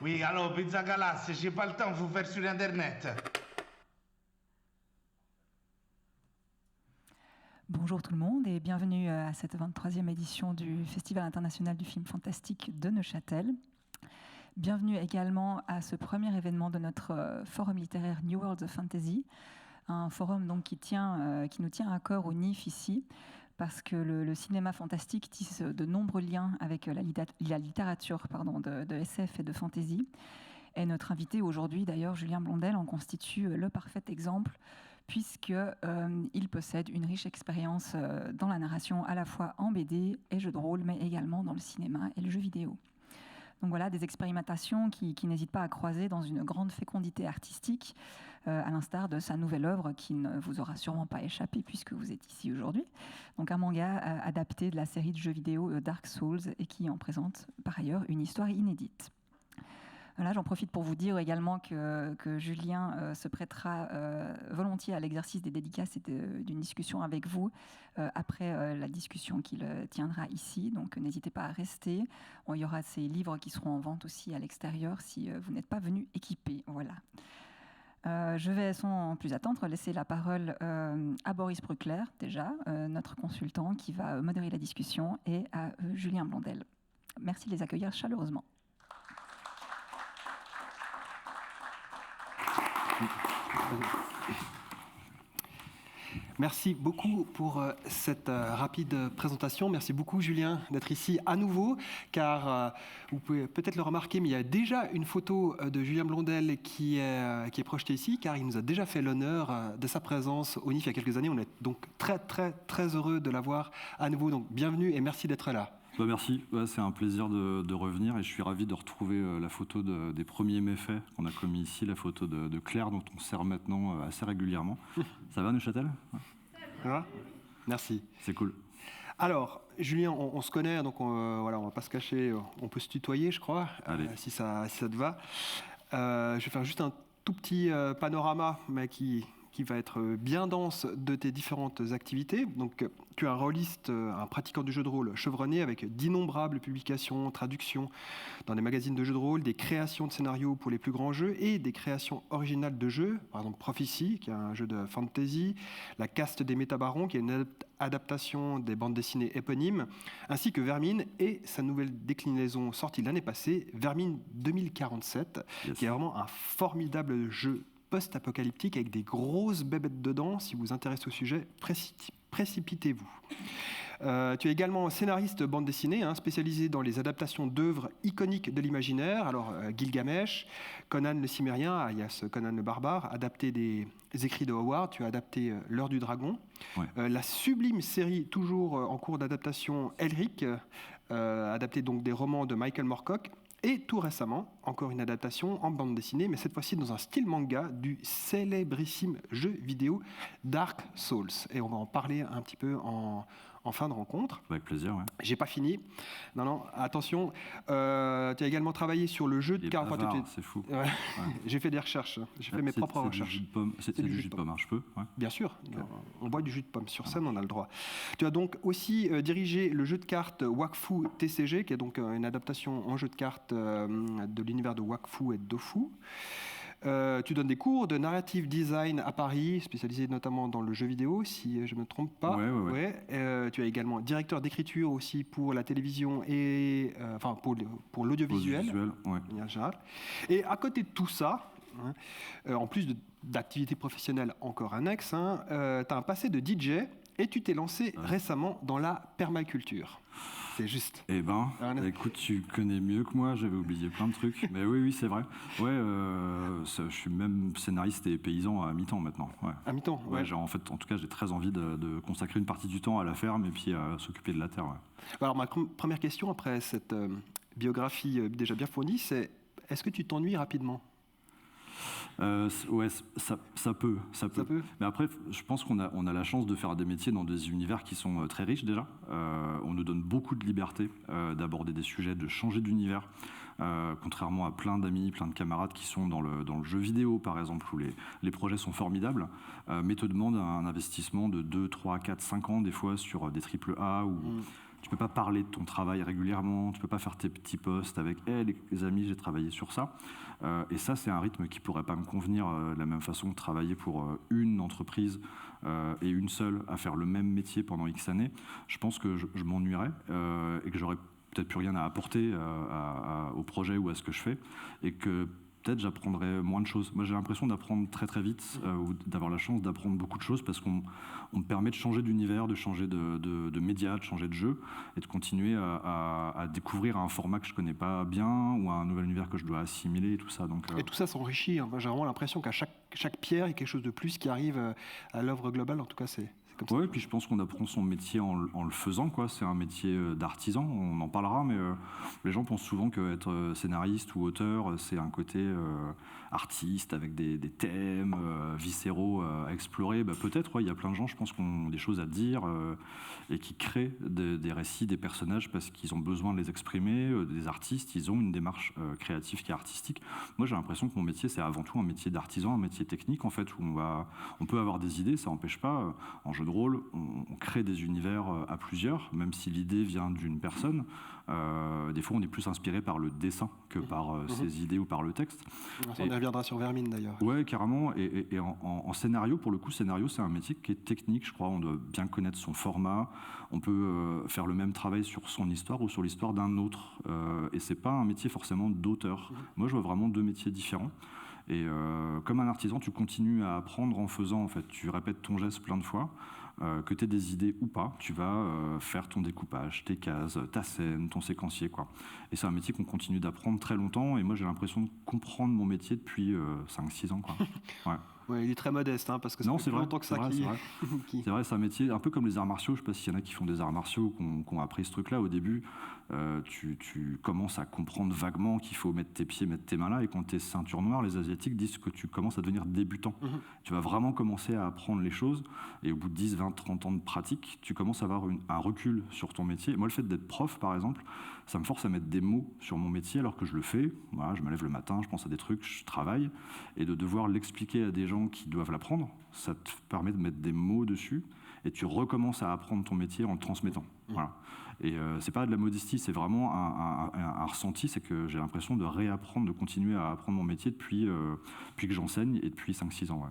Oui, allô, Pizza Galassi, j'ai pas le temps de vous faire sur Internet. Bonjour tout le monde et bienvenue à cette 23e édition du Festival international du film fantastique de Neuchâtel. Bienvenue également à ce premier événement de notre forum littéraire New Worlds of Fantasy, un forum donc qui nous tient à cœur au NIF ici, parce que le cinéma fantastique tisse de nombreux liens avec la littérature de SF et de fantasy. Et notre invité aujourd'hui, d'ailleurs, Julien Blondel, en constitue le parfait exemple, puisqu'il possède une riche expérience dans la narration, à la fois en BD et jeux de rôle, mais également dans le cinéma et le jeu vidéo. Donc voilà, des expérimentations qui n'hésitent pas à croiser dans une grande fécondité artistique, à l'instar de sa nouvelle œuvre qui ne vous aura sûrement pas échappé puisque vous êtes ici aujourd'hui. Donc un manga adapté de la série de jeux vidéo Dark Souls et qui en présente par ailleurs une histoire inédite. Voilà, j'en profite pour vous dire également que Julien se prêtera volontiers à l'exercice des dédicaces et d'une discussion avec vous après la discussion qu'il tiendra ici. Donc n'hésitez pas à rester. Il y aura ces livres qui seront en vente aussi à l'extérieur si vous n'êtes pas venu équipé. Voilà. Je vais sans plus attendre laisser la parole à Boris Bruckler, déjà, notre consultant qui va modérer la discussion, et à Julien Blondel. Merci de les accueillir chaleureusement. Merci beaucoup pour cette rapide présentation. Merci beaucoup, Julien, d'être ici à nouveau, car vous pouvez peut-être le remarquer, mais il y a déjà une photo de Julien Blondel qui est projetée ici, car il nous a déjà fait l'honneur de sa présence au NIF il y a quelques années. On est donc très heureux de l'avoir à nouveau. Donc bienvenue et merci d'être là. Merci, c'est un plaisir de revenir et je suis ravi de retrouver la photo des premiers méfaits qu'on a commis ici, la photo de Claire dont on sert maintenant assez régulièrement. Ça va, Neuchâtel ? Ça va ? Merci. C'est cool. Alors, Julien, on se connaît, donc on va pas se cacher, on peut se tutoyer, je crois, si ça te va. Je vais faire juste un tout petit panorama, mais qui va être bien dense de tes différentes activités. Donc, tu es un rôliste, un pratiquant du jeu de rôle chevronné avec d'innombrables publications, traductions dans des magazines de jeux de rôle, des créations de scénarios pour les plus grands jeux et des créations originales de jeux, par exemple Prophecy, qui est un jeu de fantasy, La Caste des Métabarons, qui est une adaptation des bandes dessinées éponymes, ainsi que Vermine et sa nouvelle déclinaison sortie l'année passée, Vermine 2047, qui est vraiment un formidable jeu post-apocalyptique avec des grosses bébêtes dedans. Si vous vous intéressez au sujet, précipitez-vous. Tu es également scénariste bande dessinée, spécialisé dans les adaptations d'œuvres iconiques de l'imaginaire. Alors Gilgamesh, Conan le Cimérien, alias Conan le Barbare, adapté des écrits de Howard. Tu as adapté L'Heure du Dragon. Ouais. La sublime série, toujours en cours d'adaptation, Elric, adapté donc des romans de Michael Moorcock. Et tout récemment, encore une adaptation en bande dessinée, mais cette fois-ci dans un style manga du célébrissime jeu vidéo Dark Souls. Et on va en parler un petit peu en fin de rencontre. Avec plaisir, ouais. J'ai pas fini. Non, attention. Tu as également travaillé sur le jeu de cartes. C'est fou. Ouais. Ouais. J'ai fait des recherches. J'ai fait mes propres recherches. C'est du jus de pomme, je peux, ouais. Bien sûr. Okay. On boit du jus de pomme. Sur scène, on a le droit. Tu as donc aussi dirigé le jeu de cartes Wakfu TCG, qui est donc une adaptation en jeu de cartes de l'univers de Wakfu et de Dofus. Tu donnes des cours de narrative design à Paris, spécialisé notamment dans le jeu vidéo, si je ne me trompe pas. Ouais. Tu es également directeur d'écriture aussi pour la télévision et pour l'audiovisuel, en général. Et à côté de tout ça, en plus d'activités professionnelles encore annexes, tu as un passé de DJ et tu t'es lancé récemment dans la permaculture. C'est juste. Eh ben, écoute, tu connais mieux que moi, j'avais oublié plein de trucs. Mais oui, c'est vrai. Ouais, je suis même scénariste et paysan à mi-temps maintenant. Ouais. À mi-temps, ouais. En tout cas, j'ai très envie de consacrer une partie du temps à la ferme et puis à s'occuper de la terre. Ouais. Alors, ma première question après cette biographie déjà bien fournie, c'est est-ce que tu t'ennuies rapidement ? Ouais, ça peut. Mais après, je pense qu'on a la chance de faire des métiers dans des univers qui sont très riches déjà. On nous donne beaucoup de liberté d'aborder des sujets, de changer d'univers. Contrairement à plein d'amis, plein de camarades qui sont dans le jeu vidéo, par exemple, où les projets sont formidables, mais te demandent un investissement de 2, 3, 4, 5 ans, des fois, sur des AAA, où tu peux pas parler de ton travail régulièrement, tu peux pas faire tes petits posts avec les amis, j'ai travaillé sur ça. Et ça, c'est un rythme qui pourrait pas me convenir de la même façon que travailler pour une entreprise et une seule à faire le même métier pendant X années. Je pense que je m'ennuierais et que j'aurais peut-être plus rien à apporter au projet ou à ce que je fais, et que peut-être j'apprendrai moins de choses. Moi, j'ai l'impression d'apprendre très très vite, ou d'avoir la chance d'apprendre beaucoup de choses, parce qu'on me permet de changer d'univers, de changer de médias, de changer de jeu, et de continuer à découvrir un format que je connais pas bien, ou un nouvel univers que je dois assimiler, et tout ça. Donc, Et tout ça s'enrichit. Moi, j'ai vraiment l'impression qu'à chaque pierre, il y a quelque chose de plus qui arrive à l'œuvre globale. En tout cas, c'est comme ça. Oui, puis je pense qu'on apprend son métier en le faisant, quoi. C'est un métier d'artisan, on en parlera, mais les gens pensent souvent qu'être scénariste ou auteur, c'est un côté artiste avec des thèmes viscéraux à explorer. Peut-être, il y a plein de gens, je pense, qui ont des choses à dire et qui créent des récits, des personnages parce qu'ils ont besoin de les exprimer. Des artistes, ils ont une démarche créative qui est artistique. Moi, j'ai l'impression que mon métier, c'est avant tout un métier d'artisan, un métier technique, en fait, où on peut avoir des idées, ça n'empêche pas. En jeu de rôle, on crée des univers à plusieurs, même si l'idée vient d'une personne. Des fois, on est plus inspiré par le dessin que par ses idées ou par le texte. On y reviendra sur Vermine, d'ailleurs. Ouais, carrément. Et en scénario, pour le coup, scénario, c'est un métier qui est technique, je crois. On doit bien connaître son format. On peut faire le même travail sur son histoire ou sur l'histoire d'un autre. Et c'est pas un métier forcément d'auteur. Moi, je vois vraiment deux métiers différents. Et comme un artisan, tu continues à apprendre en faisant, en fait. Tu répètes ton geste plein de fois. Que tu aies des idées ou pas, tu vas faire ton découpage, tes cases, ta scène, ton séquencier, quoi. Et c'est un métier qu'on continue d'apprendre très longtemps, et moi j'ai l'impression de comprendre mon métier depuis 5-6 ans, quoi. Ouais. Ouais, il est très modeste, parce que ça fait plus longtemps que ça C'est vrai, c'est un métier un peu comme les arts martiaux. Je ne sais pas s'il y en a qui font des arts martiaux, qui ont appris ce truc-là. Au début, tu commences à comprendre vaguement qu'il faut mettre tes pieds, mettre tes mains là. Et quand tu es ceinture noire, les Asiatiques disent que tu commences à devenir débutant. Tu vas vraiment commencer à apprendre les choses. Et au bout de 10, 20, 30 ans de pratique, tu commences à avoir un recul sur ton métier. Moi, le fait d'être prof, par exemple, ça me force à mettre des mots sur mon métier alors que je le fais. Voilà, je me lève le matin, je pense à des trucs, je travaille. Et de devoir l'expliquer à des gens qui doivent l'apprendre, ça te permet de mettre des mots dessus et tu recommences à apprendre ton métier en le transmettant. Voilà. Et c'est pas de la modestie, c'est vraiment un ressenti, c'est que j'ai l'impression de réapprendre, de continuer à apprendre mon métier depuis que j'enseigne et depuis 5-6 ans.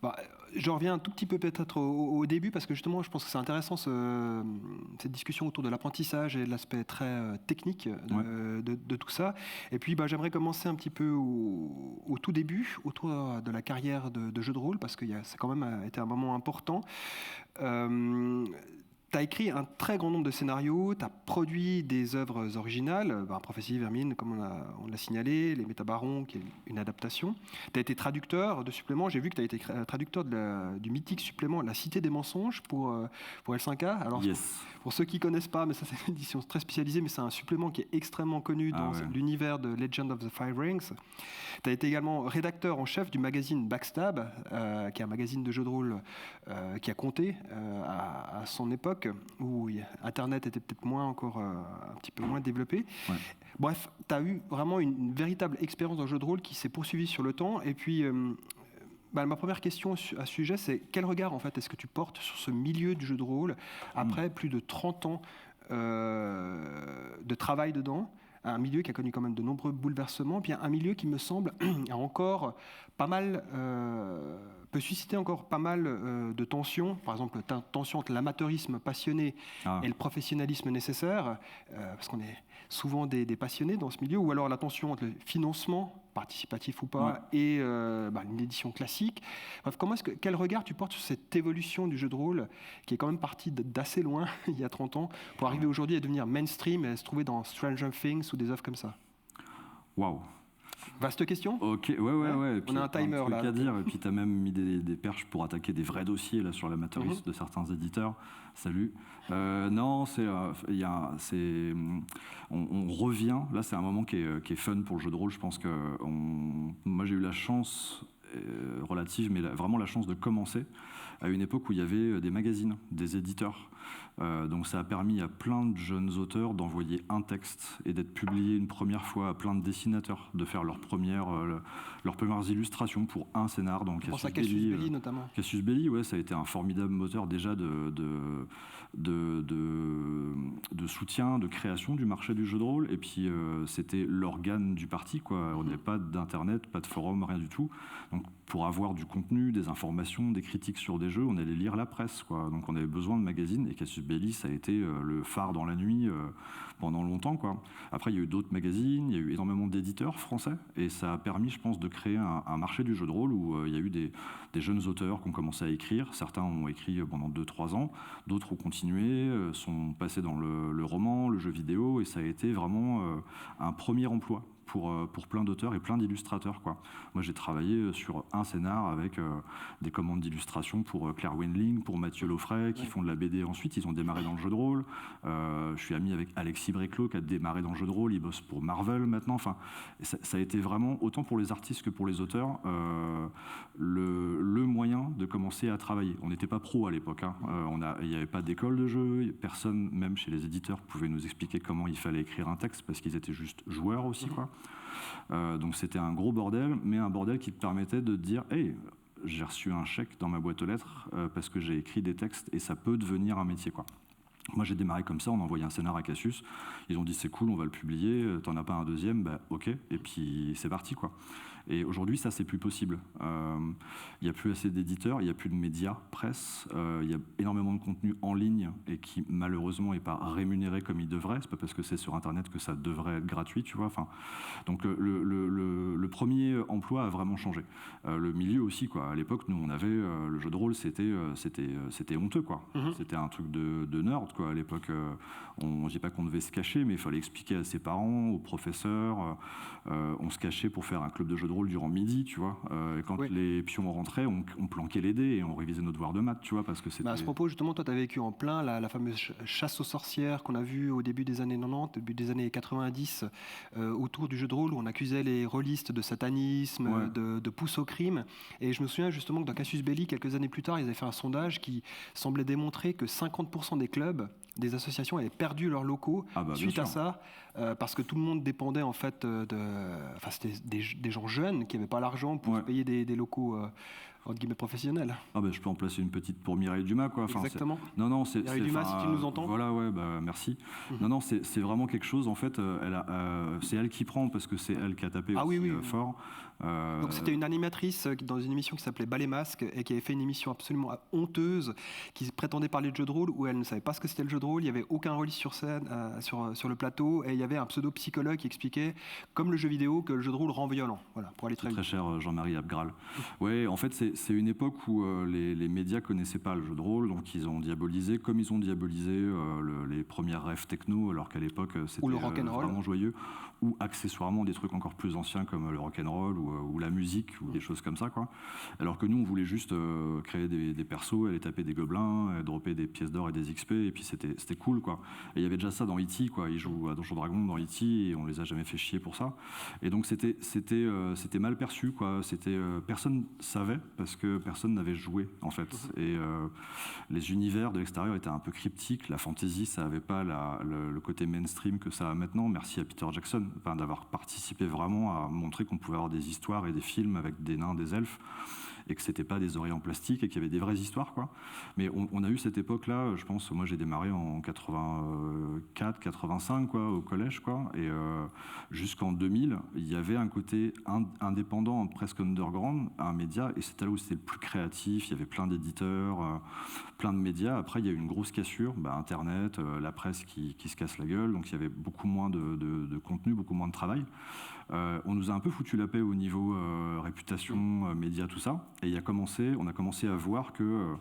Ouais. Je reviens un tout petit peu peut-être au début, parce que justement, je pense que c'est intéressant cette discussion autour de l'apprentissage et de l'aspect très technique de tout ça. Et puis, j'aimerais commencer un petit peu au tout début, autour de la carrière de jeu de rôle, parce que ça a quand même été un moment important. Tu as écrit un très grand nombre de scénarios, tu as produit des œuvres originales, Prophétie, Vermine, comme on l'a signalé, Les Métabarons, qui est une adaptation. Tu as été traducteur de suppléments, j'ai vu que tu as été traducteur du mythique supplément La Cité des Mensonges pour L5K. Alors, yes. pour ceux qui ne connaissent pas, mais ça c'est une édition très spécialisée, mais c'est un supplément qui est extrêmement connu dans l'univers de Legend of the Five Rings. Tu as été également rédacteur en chef du magazine Backstab, qui est un magazine de jeux de rôle qui a compté à son époque, où Internet était peut-être un petit peu moins développé. Ouais. Bref, tu as eu vraiment une véritable expérience dans le jeu de rôle qui s'est poursuivie sur le temps. Et puis, ma première question à ce sujet, c'est quel regard en fait est-ce que tu portes sur ce milieu du jeu de rôle après plus de 30 ans de travail dedans, un milieu qui a connu quand même de nombreux bouleversements, puis un milieu qui me semble a encore pas mal peut susciter encore pas mal de tensions, par exemple tension entre l'amateurisme passionné et le professionnalisme nécessaire, parce qu'on est souvent des passionnés dans ce milieu, ou alors la tension entre le financement, participatif ou pas, et une édition classique. Bref, quel regard tu portes sur cette évolution du jeu de rôle qui est quand même partie d'assez loin, il y a 30 ans, pour arriver aujourd'hui à devenir mainstream et à se trouver dans Stranger Things ou des œuvres comme ça? Waouh! Vaste question. Ok, ouais. On a un timer là. À dire, et puis tu as même mis des perches pour attaquer des vrais dossiers là sur l'amateurisme de certains éditeurs. Salut. Non, on revient. Là, c'est un moment qui est fun pour le jeu de rôle. Je pense que moi, j'ai eu la chance relative, mais vraiment la chance de commencer à une époque où il y avait des magazines, des éditeurs. Donc ça a permis à plein de jeunes auteurs d'envoyer un texte et d'être publiés une première fois à plein de dessinateurs, de faire leurs premières illustrations pour un scénar. Donc je pense à Cassius Belli notamment. Cassius Belli, ça a été un formidable moteur déjà de de soutien, de création du marché du jeu de rôle. Et puis, c'était l'organe du parti, quoi. On n'avait pas d'internet, pas de forum, rien du tout. Donc, pour avoir du contenu, des informations, des critiques sur des jeux, on allait lire la presse, quoi. Donc, on avait besoin de magazines. Et Cassius Belli, ça a été le phare dans la nuit pendant longtemps, quoi. Après, il y a eu d'autres magazines, il y a eu énormément d'éditeurs français. Et ça a permis, je pense, de créer un marché du jeu de rôle où il y a eu des jeunes auteurs qui ont commencé à écrire. Certains ont écrit pendant 2-3 ans, d'autres ont continué, sont passés dans le roman, le jeu vidéo, et ça a été vraiment un premier emploi pour plein d'auteurs et plein d'illustrateurs, quoi. Moi, j'ai travaillé sur un scénar avec des commandes d'illustration pour Claire Wendling, pour Mathieu Laufray, qui font de la BD ensuite. Ils ont démarré dans le jeu de rôle. Je suis ami avec Alexis Bréclot, qui a démarré dans le jeu de rôle. Il bosse pour Marvel maintenant. Enfin, ça a été vraiment, autant pour les artistes que pour les auteurs, le moyen de commencer à travailler. On n'était pas pro à l'époque, hein. Il n'y avait pas d'école de jeu. Personne, même chez les éditeurs, pouvait nous expliquer comment il fallait écrire un texte, parce qu'ils étaient juste joueurs aussi, quoi. Donc c'était un gros bordel, mais un bordel qui te permettait de te dire « Hey, j'ai reçu un chèque dans ma boîte aux lettres parce que j'ai écrit des textes et ça peut devenir un métier, quoi. » Moi, j'ai démarré comme ça, on a envoyé un scénar à Cassius. Ils ont dit « C'est cool, on va le publier, t'en as pas un deuxième ?» Bah ok, et puis c'est parti, quoi. Et aujourd'hui, ça, c'est plus possible. Il n'y a plus assez d'éditeurs, il n'y a plus de médias, presse, il y a énormément de contenu en ligne et qui, malheureusement, n'est pas rémunéré comme il devrait. C'est pas parce que c'est sur Internet que ça devrait être gratuit, tu vois. Enfin, donc, le premier emploi a vraiment changé. Le milieu aussi, quoi. À l'époque, nous, on avait le jeu de rôle, c'était honteux, quoi. C'était un truc de nerd, quoi. À l'époque, on ne dit pas qu'on devait se cacher, mais il fallait expliquer à ses parents, aux professeurs. On se cachait pour faire un club de jeu de rôle durant midi, tu vois. Et quand les pions rentraient, on planquait les dés et on révisait nos devoirs de maths, tu vois, parce que c'était... à ce propos, justement, toi, tu as vécu en plein la fameuse chasse aux sorcières qu'on a vue au début des années 90, début des années 90, autour du jeu de rôle, où on accusait les rôlistes de satanisme, de pousse au crime. Et je me souviens justement que dans Cassius Belli, quelques années plus tard, ils avaient fait un sondage qui semblait démontrer que 50% des clubs, des associations avaient perdu leurs locaux suite à ça, parce que tout le monde dépendait en fait c'était des gens jeunes qui n'avaient pas l'argent pour se payer des locaux entre guillemets professionnels. Je peux en placer une petite pour Mireille Dumas, quoi. Enfin, exactement. Non, c'est Mireille Dumas, si tu nous entends. Voilà, merci. Non, c'est vraiment quelque chose. En fait, c'est elle qui prend parce que c'est elle qui a tapé fort. Donc c'était une animatrice dans une émission qui s'appelait Bas les masques et qui avait fait une émission absolument honteuse qui prétendait parler de jeu de rôle où elle ne savait pas ce que c'était le jeu de rôle. Il n'y avait aucun rôliste sur scène, sur le plateau, et il y avait un pseudo-psychologue qui expliquait, comme le jeu vidéo, que le jeu de rôle rend violent. Voilà, pour aller très vite. Très cher Jean-Marie Abgral. Ouais, en fait, c'est une époque où les médias connaissaient pas le jeu de rôle, donc ils ont diabolisé, comme ils ont diabolisé les premières rêves techno, alors qu'à l'époque c'était vraiment joyeux, ou accessoirement des trucs encore plus anciens comme le rock'n'roll ou la musique ou des choses comme ça, quoi. Alors que nous, on voulait juste créer des persos, aller taper des gobelins, dropper des pièces d'or et des XP, et puis c'était cool, quoi. Et il y avait déjà ça dans E.T., quoi. Ils jouent à Donjons Dragons dans E.T. et on les a jamais fait chier pour ça. Et donc c'était mal perçu, quoi. Personne savait parce que personne n'avait joué, en fait. Et les univers de l'extérieur étaient un peu cryptiques. La fantasy, ça n'avait pas le côté mainstream que ça a maintenant. Merci à Peter Jackson d'avoir participé vraiment à montrer qu'on pouvait avoir des histoires et des films avec des nains, des elfes, et que c'était pas des oreilles en plastique et qu'il y avait des vraies histoires, quoi. Mais on a eu cette époque-là, je pense, moi j'ai démarré en 84, 85, quoi, au collège, quoi, et jusqu'en 2000, il y avait un côté indépendant, presque underground, un média, et c'était là où c'était le plus créatif, il y avait plein d'éditeurs, plein de médias. Après, il y a eu une grosse cassure, Internet, la presse qui se casse la gueule, donc il y avait beaucoup moins de contenu, beaucoup moins de travail. On nous a un peu foutu la paix au niveau réputation, médias, tout ça. Et on a commencé à voir que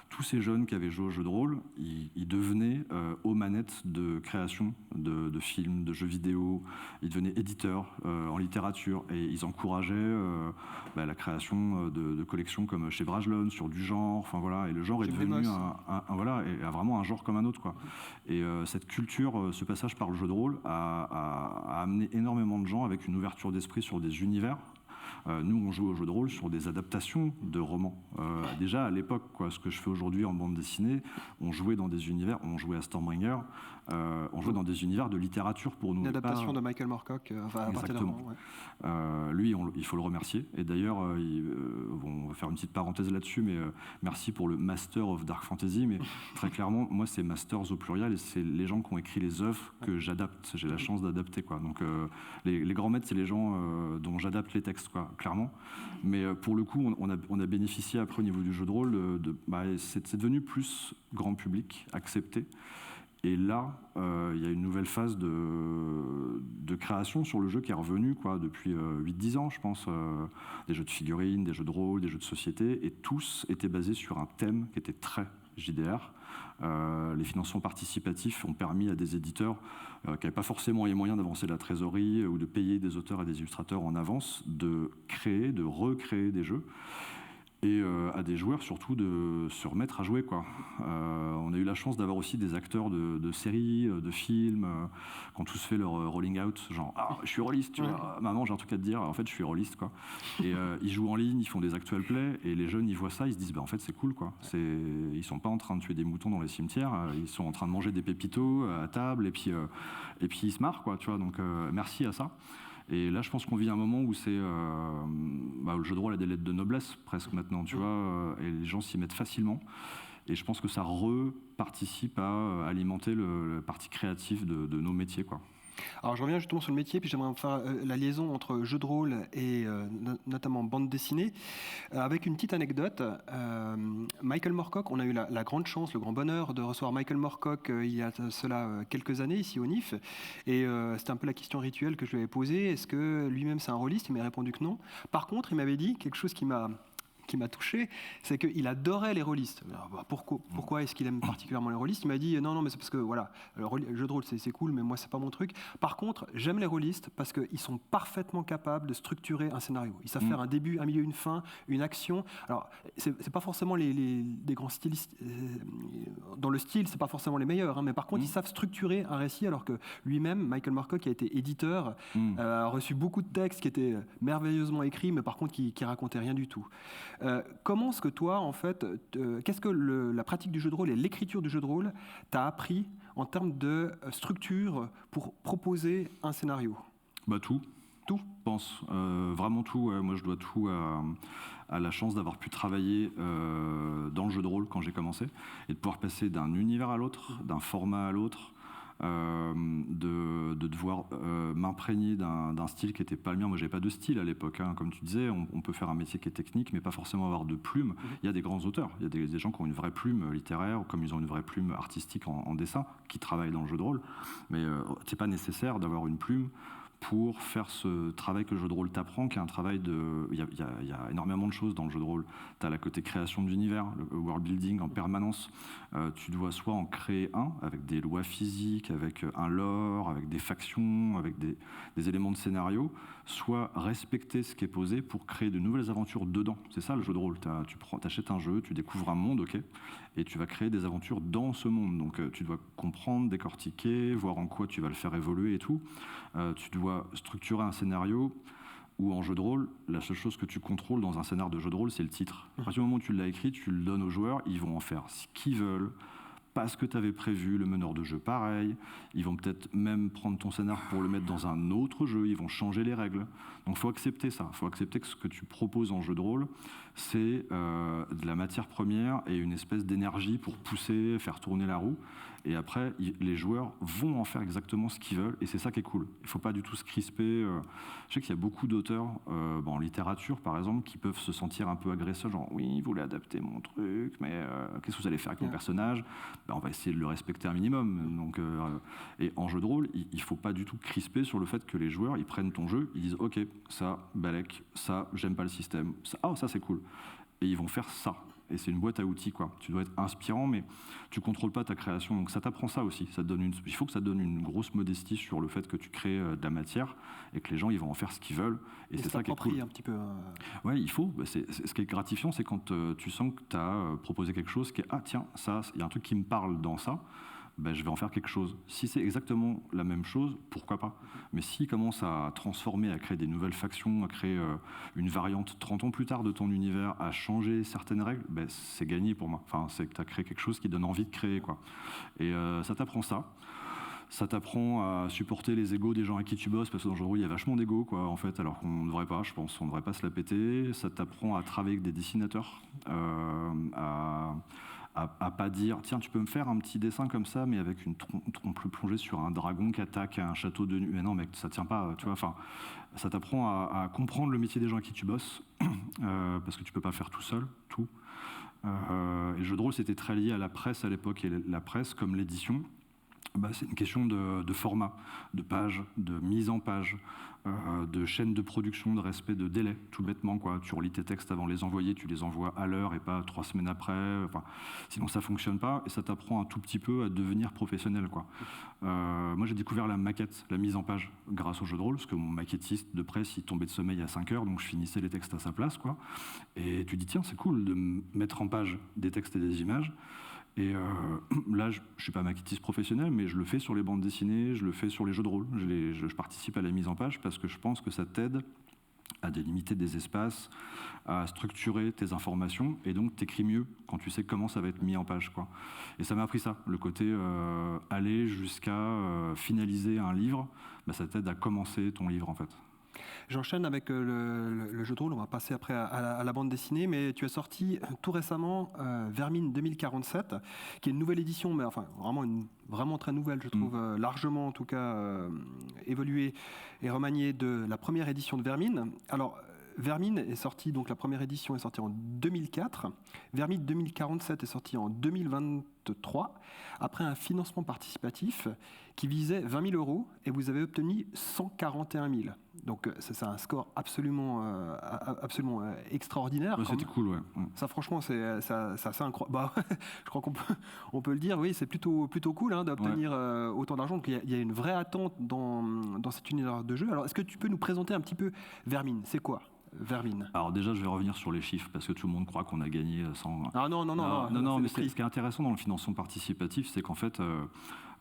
tous ces jeunes qui avaient joué au jeu de rôle, ils devenaient aux manettes de création de films, de jeux vidéo, ils devenaient éditeurs en littérature et ils encourageaient la création de collections comme chez Brajlon, sur du genre, enfin voilà, et le genre est devenu a vraiment un genre comme un autre, quoi. Et cette culture, ce passage par le jeu de rôle a amené énormément de gens avec une ouverture d'esprit sur des univers Nous, on joue au jeu de rôle sur des adaptations de romans. Déjà, à l'époque, ce que je fais aujourd'hui en bande dessinée, on jouait dans des univers, on jouait à Stormbringer, on jouait dans des univers de littérature pour nous. Une adaptation de Michael Moorcock, exactement. Lui, il faut le remercier. Et d'ailleurs, on va faire une petite parenthèse là-dessus, mais merci pour le Master of Dark Fantasy. Mais très clairement, moi, c'est Masters au pluriel, et c'est les gens qui ont écrit les œuvres que j'adapte. J'ai la chance d'adapter, Donc, les grands maîtres, c'est les gens dont j'adapte les textes, clairement. Mais pour le coup, on a bénéficié après au niveau du jeu de rôle c'est devenu plus grand public, accepté. Et là, il y a une nouvelle phase de création sur le jeu qui est revenue depuis 8-10 ans, je pense. Des jeux de figurines, des jeux de rôle, des jeux de société, et tous étaient basés sur un thème qui était très JDR. Les financements participatifs ont permis à des éditeurs qui n'avaient pas forcément les moyens d'avancer la trésorerie ou de payer des auteurs et des illustrateurs en avance, de créer, de recréer des jeux. Et à des joueurs surtout de se remettre à jouer. On a eu la chance d'avoir aussi des acteurs de séries, de films, qui ont tous fait leur rolling out, genre je suis rôliste, tu vois, maman j'ai un truc à te dire, en fait je suis rôliste. Et ils jouent en ligne, ils font des actual plays, et les jeunes ils voient ça, ils se disent en fait c'est cool. Ils sont pas en train de tuer des moutons dans les cimetières, ils sont en train de manger des pépitos à table, et puis ils se marrent, tu vois, donc merci à ça. Et là, je pense qu'on vit un moment où c'est le jeu de rôle a des lettres de noblesse presque maintenant, tu vois, et les gens s'y mettent facilement. Et je pense que ça participe à alimenter la partie créative de nos métiers, Alors je reviens justement sur le métier, puis j'aimerais faire la liaison entre jeu de rôle et notamment bande dessinée, avec une petite anecdote. Michael Moorcock, on a eu la grande chance, le grand bonheur de recevoir Michael Moorcock il y a cela quelques années ici au NIF, et c'était un peu la question rituelle que je lui avais posée. Est-ce que lui-même c'est un rôliste? Il m'a répondu que non. Par contre, il m'avait dit quelque chose qui m'a touché, c'est qu'il adorait les rôlistes. Alors, pourquoi est-ce qu'il aime particulièrement les rôlistes? Il m'a dit non, mais c'est parce que voilà, le jeu de rôle c'est cool, mais moi c'est pas mon truc. Par contre, j'aime les rôlistes parce qu'ils sont parfaitement capables de structurer un scénario. Ils savent faire un début, un milieu, une fin, une action. Alors c'est pas forcément des grands stylistes dans le style, c'est pas forcément les meilleurs, mais par contre ils savent structurer un récit, alors que lui-même, Michael Moorcock, qui a été éditeur, a reçu beaucoup de textes qui étaient merveilleusement écrits, mais par contre qui racontaient rien du tout. Comment est-ce que toi, en fait, qu'est-ce que la pratique du jeu de rôle et l'écriture du jeu de rôle t'a appris en termes de structure pour proposer un scénario? Tout. Je pense. Vraiment tout. Moi, je dois tout à la chance d'avoir pu travailler dans le jeu de rôle quand j'ai commencé, et de pouvoir passer d'un univers à l'autre, d'un format à l'autre, de devoir m'imprégner d'un style qui n'était pas le mien. Moi, j'avais pas de style à l'époque. Comme tu disais, on peut faire un métier qui est technique, mais pas forcément avoir de plume. Il y a des grands auteurs, il y a des gens qui ont une vraie plume littéraire, comme ils ont une vraie plume artistique en dessin, qui travaillent dans le jeu de rôle. Mais c'est pas nécessaire d'avoir une plume pour faire ce travail que le jeu de rôle t'apprend, qui est un travail il y a énormément de choses dans le jeu de rôle. Tu as la côté création d'univers, le world building en permanence. Tu dois soit en créer un, avec des lois physiques, avec un lore, avec des factions, avec des éléments de scénario, soit respecter ce qui est posé pour créer de nouvelles aventures dedans. C'est ça le jeu de rôle. Tu achètes un jeu, tu découvres un monde, et tu vas créer des aventures dans ce monde. Donc tu dois comprendre, décortiquer, voir en quoi tu vas le faire évoluer et tout. Tu dois structurer un scénario où, en jeu de rôle, la seule chose que tu contrôles dans un scénario de jeu de rôle, c'est le titre. À partir du moment où tu l'as écrit, tu le donnes aux joueurs, ils vont en faire ce qu'ils veulent, pas ce que tu avais prévu, le meneur de jeu pareil. Ils vont peut-être même prendre ton scénar pour le mettre dans un autre jeu, ils vont changer les règles. Donc il faut accepter ça, il faut accepter que ce que tu proposes en jeu de rôle, c'est de la matière première et une espèce d'énergie pour pousser, faire tourner la roue. Et après, les joueurs vont en faire exactement ce qu'ils veulent, et c'est ça qui est cool. Il ne faut pas du tout se crisper. Je sais qu'il y a beaucoup d'auteurs, en littérature par exemple, qui peuvent se sentir un peu agresseurs, genre oui, vous voulez adapter mon truc, mais qu'est-ce que vous allez faire avec mon personnage? On va essayer de le respecter un minimum. Donc, et en jeu de rôle, il ne faut pas du tout crisper sur le fait que les joueurs, ils prennent ton jeu, ils disent ok, ça, balèque, ça, j'aime pas le système, ça c'est cool. Et ils vont faire ça. Et c'est une boîte à outils, Tu dois être inspirant, mais tu contrôles pas ta création. Donc ça t'apprend ça aussi. Il faut que ça te donne une grosse modestie sur le fait que tu crées de la matière et que les gens ils vont en faire ce qu'ils veulent. Et c'est ça qui est cool. Un petit peu. Ouais, il faut. Ce qui est gratifiant, c'est quand tu sens que tu as proposé quelque chose qui est tiens, ça, il y a un truc qui me parle dans ça. ben, je vais en faire quelque chose. Si c'est exactement la même chose, pourquoi pas? Mais s'il commence à transformer, à créer des nouvelles factions, à créer une variante 30 ans plus tard de ton univers, à changer certaines règles, ben, c'est gagné pour moi. Enfin, c'est que tu as créé quelque chose qui donne envie de créer, quoi. Et ça t'apprend ça. Ça t'apprend à supporter les égos des gens avec qui tu bosses, parce que dans le jeu de rôle, il y a vachement d'égos, quoi, en fait, alors qu'on ne devrait pas, je pense, on ne devrait pas se la péter. Ça t'apprend à travailler avec des dessinateurs, à pas dire, tiens, tu peux me faire un petit dessin comme ça, mais avec on peut plonger sur un dragon qui attaque un château de nuit. Mais non, mec, ça tient pas, tu vois. Enfin, ça t'apprend à comprendre le métier des gens avec qui tu bosses, parce que tu peux pas faire tout seul, tout. Et le jeu de rôle, c'était très lié à la presse à l'époque, et la presse, comme l'édition, bah, c'est une question de format, de page, de mise en page, de chaîne de production, de respect de délai, tout bêtement, quoi. Tu relis tes textes avant de les envoyer, tu les envoies à l'heure et pas 3 semaines après. Enfin, sinon, ça fonctionne pas et ça t'apprend un tout petit peu à devenir professionnel, quoi. Moi, j'ai découvert la maquette, la mise en page, grâce au jeu de rôle, parce que mon maquettiste de presse, il tombait de sommeil à 5 heures, donc je finissais les textes à sa place, quoi. Et tu dis, tiens, c'est cool de mettre en page des textes et des images. Et là, je ne suis pas maquettiste professionnel, mais je le fais sur les bandes dessinées, je le fais sur les jeux de rôle. Je participe à la mise en page parce que je pense que ça t'aide à délimiter des espaces, à structurer tes informations, et donc t'écris mieux quand tu sais comment ça va être mis en page, quoi. Et ça m'a appris ça, le côté aller jusqu'à finaliser un livre, bah, ça t'aide à commencer ton livre, en fait. J'enchaîne avec le jeu de rôle, on va passer après à la bande dessinée, mais tu as sorti tout récemment Vermine 2047, qui est une nouvelle édition, mais enfin vraiment très nouvelle, je trouve, largement en tout cas évoluée et remaniée de la première édition de Vermine. Alors, Vermine est sorti, donc la première édition est sortie en 2004, Vermine 2047 est sorti en 2023, après un financement participatif qui visait 20 000 € et vous avez obtenu 141 000. Donc c'est un score absolument extraordinaire. Ouais, c'était cool, ouais. Ça, franchement, c'est incroyable. Bah, je crois qu'on peut le dire, oui, c'est plutôt cool, hein, d'obtenir autant d'argent. Donc il y a une vraie attente dans cet univers de jeu. Alors, est-ce que tu peux nous présenter un petit peu Vermine? C'est quoi Vermine? Alors déjà, je vais revenir sur les chiffres, parce que tout le monde croit qu'on a gagné sans... Ah non, mais ce qui est intéressant dans le financement participatif, c'est qu'en fait,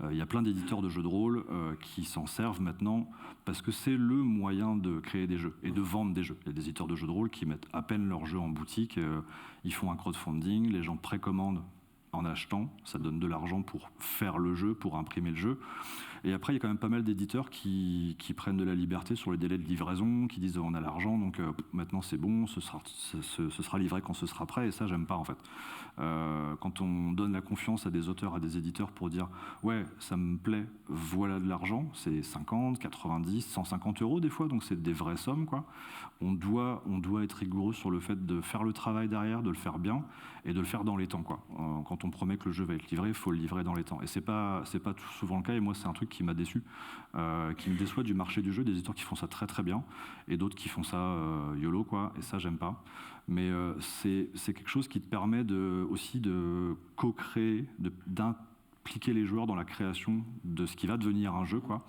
il y a plein d'éditeurs de jeux de rôle qui s'en servent maintenant, parce que c'est le moyen de créer des jeux et de vendre des jeux. Il y a des éditeurs de jeux de rôle qui mettent à peine leurs jeux en boutique, ils font un crowdfunding, les gens précommandent en achetant, ça donne de l'argent pour faire le jeu, pour imprimer le jeu. Et après, il y a quand même pas mal d'éditeurs qui prennent de la liberté sur les délais de livraison, qui disent on a l'argent, donc maintenant c'est bon, ce sera livré quand ce sera prêt, et ça, j'aime pas, en fait. Quand on donne la confiance à des auteurs, à des éditeurs pour dire ouais, ça me plaît, voilà de l'argent, c'est 50, 90, 150 € des fois, donc c'est des vraies sommes, quoi. On doit être rigoureux sur le fait de faire le travail derrière, de le faire bien, et de le faire dans les temps, quoi. Quand on promet que le jeu va être livré, il faut le livrer dans les temps. Et c'est pas tout souvent le cas, et moi c'est un truc qui m'a déçu, qui me déçoit du marché du jeu, des éditeurs qui font ça très très bien, et d'autres qui font ça YOLO, quoi, et ça j'aime pas. Mais c'est quelque chose qui te permet aussi de co-créer, d'impliquer les joueurs dans la création de ce qui va devenir un jeu, quoi,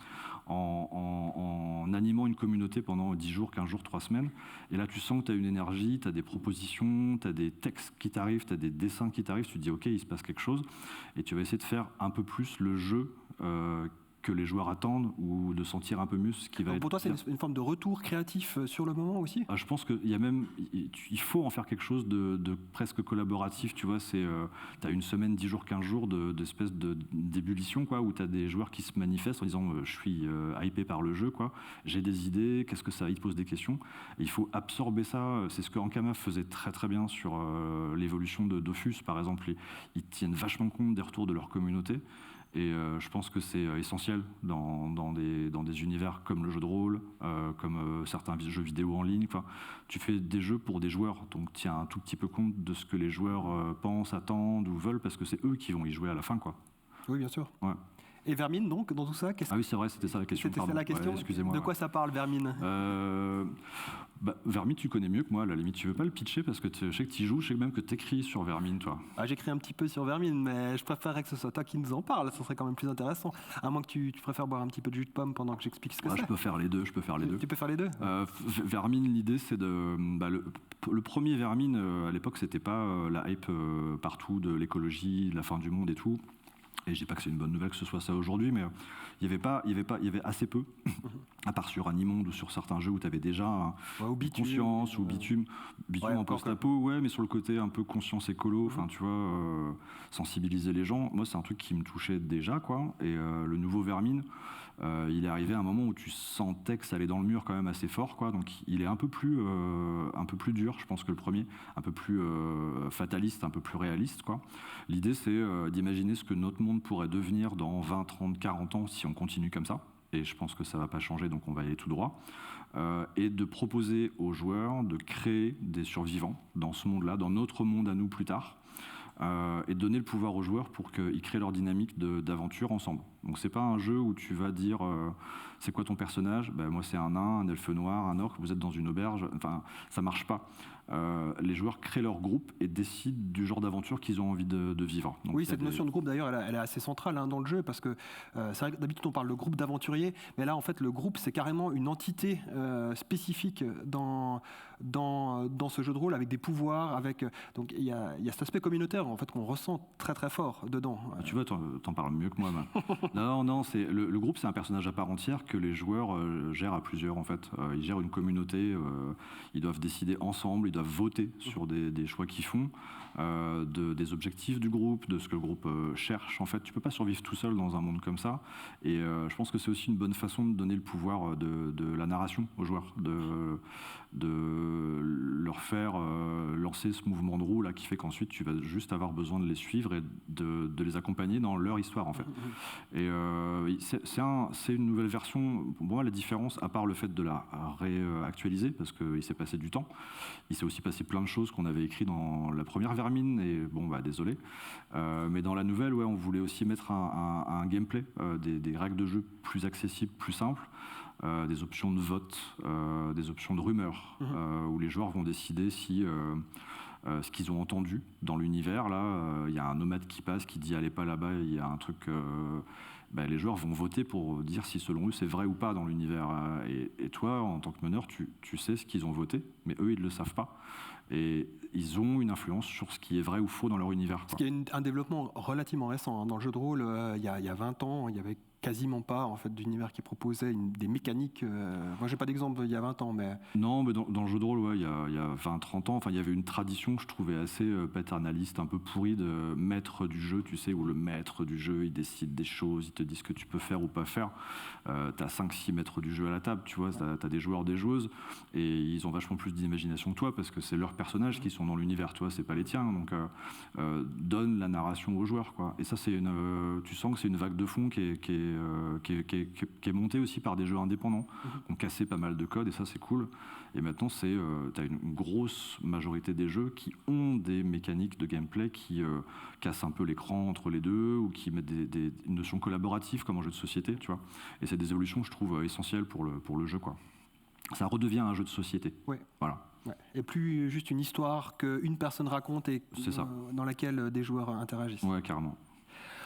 en animant une communauté pendant 10 jours, 15 jours, 3 semaines. Et là, tu sens que tu as une énergie, tu as des propositions, tu as des textes qui t'arrivent, tu as des dessins qui t'arrivent, tu te dis ok, il se passe quelque chose, et tu vas essayer de faire un peu plus le jeu que les joueurs attendent, ou de sentir un peu mieux ce qui va être... Pour toi, c'est une forme de retour créatif sur le moment aussi? Je pense qu'il faut en faire quelque chose de presque collaboratif, tu vois. Tu as une semaine, 10 jours, 15 jours d'espèce d'ébullition, quoi, où tu as des joueurs qui se manifestent en disant je suis hypé par le jeu, quoi. J'ai des idées, qu'est-ce que ça... Ils te posent des questions. Et il faut absorber ça. C'est ce que Ankama faisait très très bien sur l'évolution de Dofus, par exemple. Ils tiennent vachement compte des retours de leur communauté. Et je pense que c'est essentiel dans des univers comme le jeu de rôle, comme certains jeux vidéo en ligne. Enfin, tu fais des jeux pour des joueurs, donc tiens un tout petit peu compte de ce que les joueurs pensent, attendent ou veulent, parce que c'est eux qui vont y jouer à la fin, quoi. Oui, bien sûr. Ouais. Et Vermine, donc, dans tout ça, Ah oui, c'est vrai, c'était ça la question. C'était ça la question. Ouais, excusez-moi. De quoi ça parle, Vermine? Vermine, tu connais mieux que moi, à la limite. Tu veux pas le pitcher, parce que je sais que tu y joues, je sais même que tu écris sur Vermine, toi. J'écris un petit peu sur Vermine, mais je préférerais que ce soit toi qui nous en parle, ça serait quand même plus intéressant. À moins que tu préfères boire un petit peu de jus de pomme pendant que j'explique ce que c'est. Je peux faire les deux, Tu peux faire les deux? Vermine, l'idée, c'est de... le premier Vermine, à l'époque, c'était pas la hype partout de l'écologie, de la fin du monde et tout. Et je dis pas que c'est une bonne nouvelle que ce soit ça aujourd'hui, mais il y avait assez peu, à part sur Animonde ou sur certains jeux où tu avais déjà conscience ou bitume un post-apo, mais sur le côté un peu conscience écolo, enfin tu vois, sensibiliser les gens. Moi, c'est un truc qui me touchait déjà, quoi. Et le nouveau Vermine, il est arrivé à un moment où tu sentais que ça allait dans le mur quand même assez fort, quoi. Donc il est un peu plus dur, je pense, que le premier, un peu plus fataliste, un peu plus réaliste, quoi. L'idée, c'est d'imaginer ce que notre monde pourrait devenir dans 20, 30, 40 ans si on continue comme ça. Et je pense que ça ne va pas changer, donc on va aller tout droit. Et de proposer aux joueurs de créer des survivants dans ce monde-là, dans notre monde à nous plus tard, et de donner le pouvoir aux joueurs pour qu'ils créent leur dynamique d'aventure ensemble. Donc c'est pas un jeu où tu vas dire c'est quoi ton personnage, moi c'est un nain, un elfe noir, un orc, vous êtes dans une auberge, enfin ça marche pas. Les joueurs créent leur groupe et décident du genre d'aventure qu'ils ont envie de vivre. Donc, cette notion de groupe d'ailleurs elle est assez centrale dans le jeu, parce que c'est vrai que d'habitude on parle de groupe d'aventuriers, mais là en fait le groupe c'est carrément une entité spécifique dans ce jeu de rôle, avec des pouvoirs, donc il y a cet aspect communautaire en fait qu'on ressent très très fort dedans. Tu vois, t'en parles mieux que moi. Non, c'est le groupe, c'est un personnage à part entière que les joueurs gèrent à plusieurs en fait. Ils gèrent une communauté, ils doivent décider ensemble, ils doivent voter sur des choix qu'ils font, des objectifs du groupe, de ce que le groupe cherche. En fait, tu peux pas survivre tout seul dans un monde comme ça. Et je pense que c'est aussi une bonne façon de donner le pouvoir de la narration aux joueurs, de leur faire lancer ce mouvement de roue là qui fait qu'ensuite tu vas juste avoir besoin de les suivre et de les accompagner dans leur histoire en fait. Et c'est une nouvelle version. Pour moi, la différence, à part le fait de la réactualiser, parce qu'il s'est passé du temps, il s'est aussi passé plein de choses qu'on avait écrites dans la première Vermine, et désolé. Mais dans la nouvelle, on voulait aussi mettre un gameplay, des règles de jeu plus accessibles, plus simples. Des options de vote, des options de rumeur, où les joueurs vont décider si ce qu'ils ont entendu dans l'univers, là, il y a un nomade qui passe, qui dit allez pas là-bas, il y a un truc, les joueurs vont voter pour dire si selon eux c'est vrai ou pas dans l'univers. Et toi, en tant que meneur, tu sais ce qu'ils ont voté, mais eux ils le savent pas. Et ils ont une influence sur ce qui est vrai ou faux dans leur univers, quoi. Ce qui est un développement relativement récent. Dans le jeu de rôle, il y a 20 ans, il y avait quasiment pas en fait d'univers qui proposait des mécaniques. Moi j'ai pas d'exemple il y a 20 ans, mais non, mais dans le jeu de rôle, il y a 20-30 ans, enfin il y avait une tradition que je trouvais assez paternaliste, un peu pourrie, de maître du jeu, tu sais, où le maître du jeu il décide des choses, il te dit ce que tu peux faire ou pas faire. T'as 5-6 maîtres du jeu à la table, tu vois, t'as des joueurs, des joueuses, et ils ont vachement plus d'imagination que toi parce que c'est leurs personnages qui sont dans l'univers, toi c'est pas les tiens, donc donne la narration aux joueurs, quoi. Et ça tu sens que c'est une vague de fond qui est montée aussi par des jeux indépendants, qui ont cassé pas mal de codes, et ça c'est cool. Et maintenant t'as une grosse majorité des jeux qui ont des mécaniques de gameplay qui cassent un peu l'écran entre les deux, ou qui mettent une notion collaborative comme en jeu de société, tu vois. Et c'est des évolutions que je trouve essentielles pour le jeu, quoi. Ça redevient un jeu de société. Ouais. Voilà. Ouais. Et plus juste une histoire qu'une personne raconte et dans laquelle des joueurs interagissent. Ouais, carrément.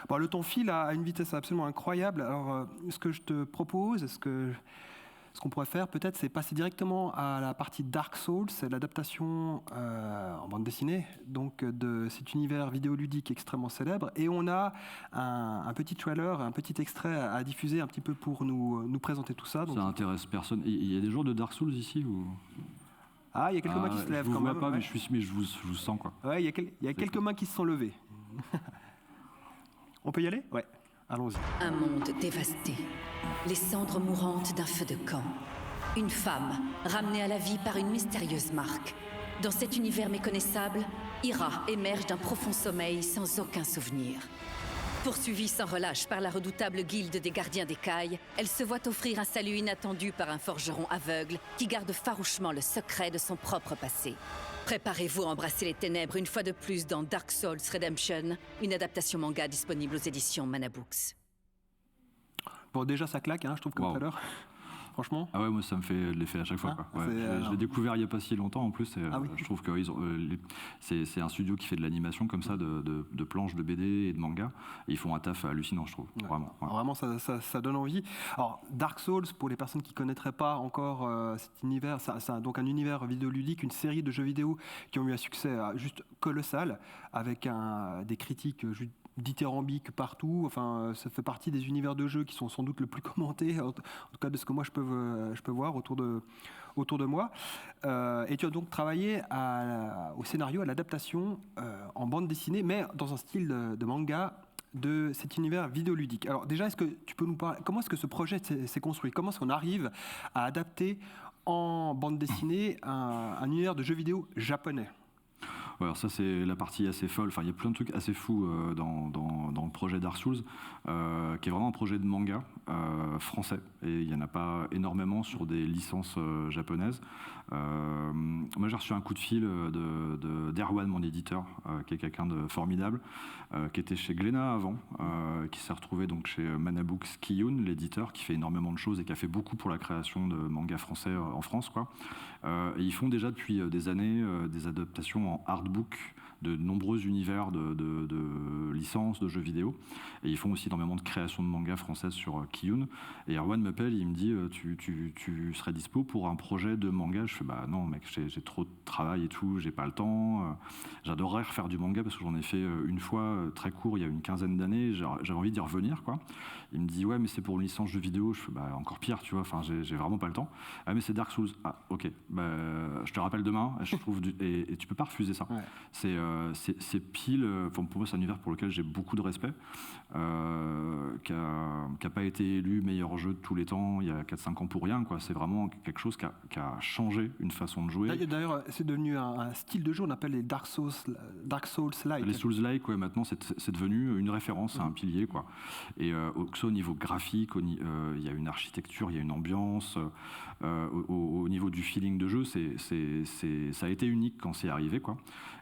Bon, le temps file à une vitesse absolument incroyable. Alors, ce que je te propose, ce qu'on pourrait faire peut-être, c'est passer directement à la partie Dark Souls, c'est l'adaptation en bande dessinée donc de cet univers vidéoludique extrêmement célèbre. Et on a un petit trailer, un petit extrait à diffuser un petit peu pour nous présenter tout ça. Donc, ça intéresse personne. Il y a des joueurs de Dark Souls ici ou... Ah, il y a quelques mains qui se lèvent quand même. Je ne vois pas, ouais. mais je vous sens, quoi. Ouais, il y a quelques mains qui se sont levées. On peut y aller ? Ouais, allons-y. Un monde dévasté. Les cendres mourantes d'un feu de camp. Une femme, ramenée à la vie par une mystérieuse marque. Dans cet univers méconnaissable, Ira émerge d'un profond sommeil sans aucun souvenir. Poursuivie sans relâche par la redoutable guilde des gardiens d'écailles, elle se voit offrir un salut inattendu par un forgeron aveugle qui garde farouchement le secret de son propre passé. Préparez-vous à embrasser les ténèbres une fois de plus dans Dark Souls Redemption, une adaptation manga disponible aux éditions Mana Books. Bon, déjà ça claque, je trouve, comme tout à l'heure. Franchement. Ah ouais, moi ça me fait de l'effet à chaque fois. Quoi. Ouais, je l'ai découvert il n'y a pas si longtemps en plus. Je trouve que c'est un studio qui fait de l'animation comme ça, de planches de BD et de manga. Et ils font un taf hallucinant, je trouve. Ouais. Vraiment. Ouais. Vraiment, ça donne envie. Alors, Dark Souls, pour les personnes qui ne connaîtraient pas encore cet univers, c'est donc un univers vidéoludique, une série de jeux vidéo qui ont eu un succès juste colossal, avec des critiques dithyrambique partout. Enfin, ça fait partie des univers de jeux qui sont sans doute le plus commentés, en tout cas de ce que moi je peux voir autour de moi. Et tu as donc travaillé au scénario, à l'adaptation en bande dessinée, mais dans un style de manga de cet univers vidéoludique. Alors déjà, est-ce que tu peux nous parler, comment est-ce que ce projet s'est construit? Comment est-ce qu'on arrive à adapter en bande dessinée un univers de jeux vidéo japonais? Alors ça, c'est la partie assez folle. Enfin, il y a plein de trucs assez fous dans le projet Dark Souls, qui est vraiment un projet de manga français. Et il n'y en a pas énormément sur des licences japonaises. Moi, j'ai reçu un coup de fil d'Erwan, mon éditeur, qui est quelqu'un de formidable, qui était chez Glénat avant, qui s'est retrouvé donc chez Manabooks Kiyun, l'éditeur, qui fait énormément de choses et qui a fait beaucoup pour la création de mangas français en France, quoi. Et ils font déjà depuis des années des adaptations en artbook de nombreux univers de licences, de jeux vidéo. Et ils font aussi énormément de créations de mangas françaises sur Kiyun. Et Erwan m'appelle, il me dit tu serais dispo pour un projet de manga? Je fais bah non mec, j'ai trop de travail et tout, j'ai pas le temps. J'adorerais refaire du manga parce que j'en ai fait une fois très court il y a une quinzaine d'années. J'avais envie d'y revenir, quoi. Il me dit ouais mais c'est pour une licence jeux vidéo. Je fais bah encore pire, tu vois. Enfin j'ai vraiment pas le temps. Ah mais c'est Dark Souls. Ah ok. Bah je te rappelle demain. Je trouve et tu peux pas refuser ça. Ouais. C'est pile. Pour moi c'est un univers pour lequel j'ai beaucoup de respect. Qui a pas été élu meilleur jeu de tous les temps il y a 4-5 ans pour rien, quoi. C'est vraiment quelque chose qui a changé une façon de jouer. D'ailleurs, c'est devenu un style de jeu, on appelle les Dark Souls-like. Les Souls-like, ouais, maintenant c'est devenu une référence, un pilier, quoi. Et que ce soit au niveau graphique, il y a une architecture, il y a une ambiance. Au niveau du feeling de jeu, ça a été unique quand c'est arrivé, quoi.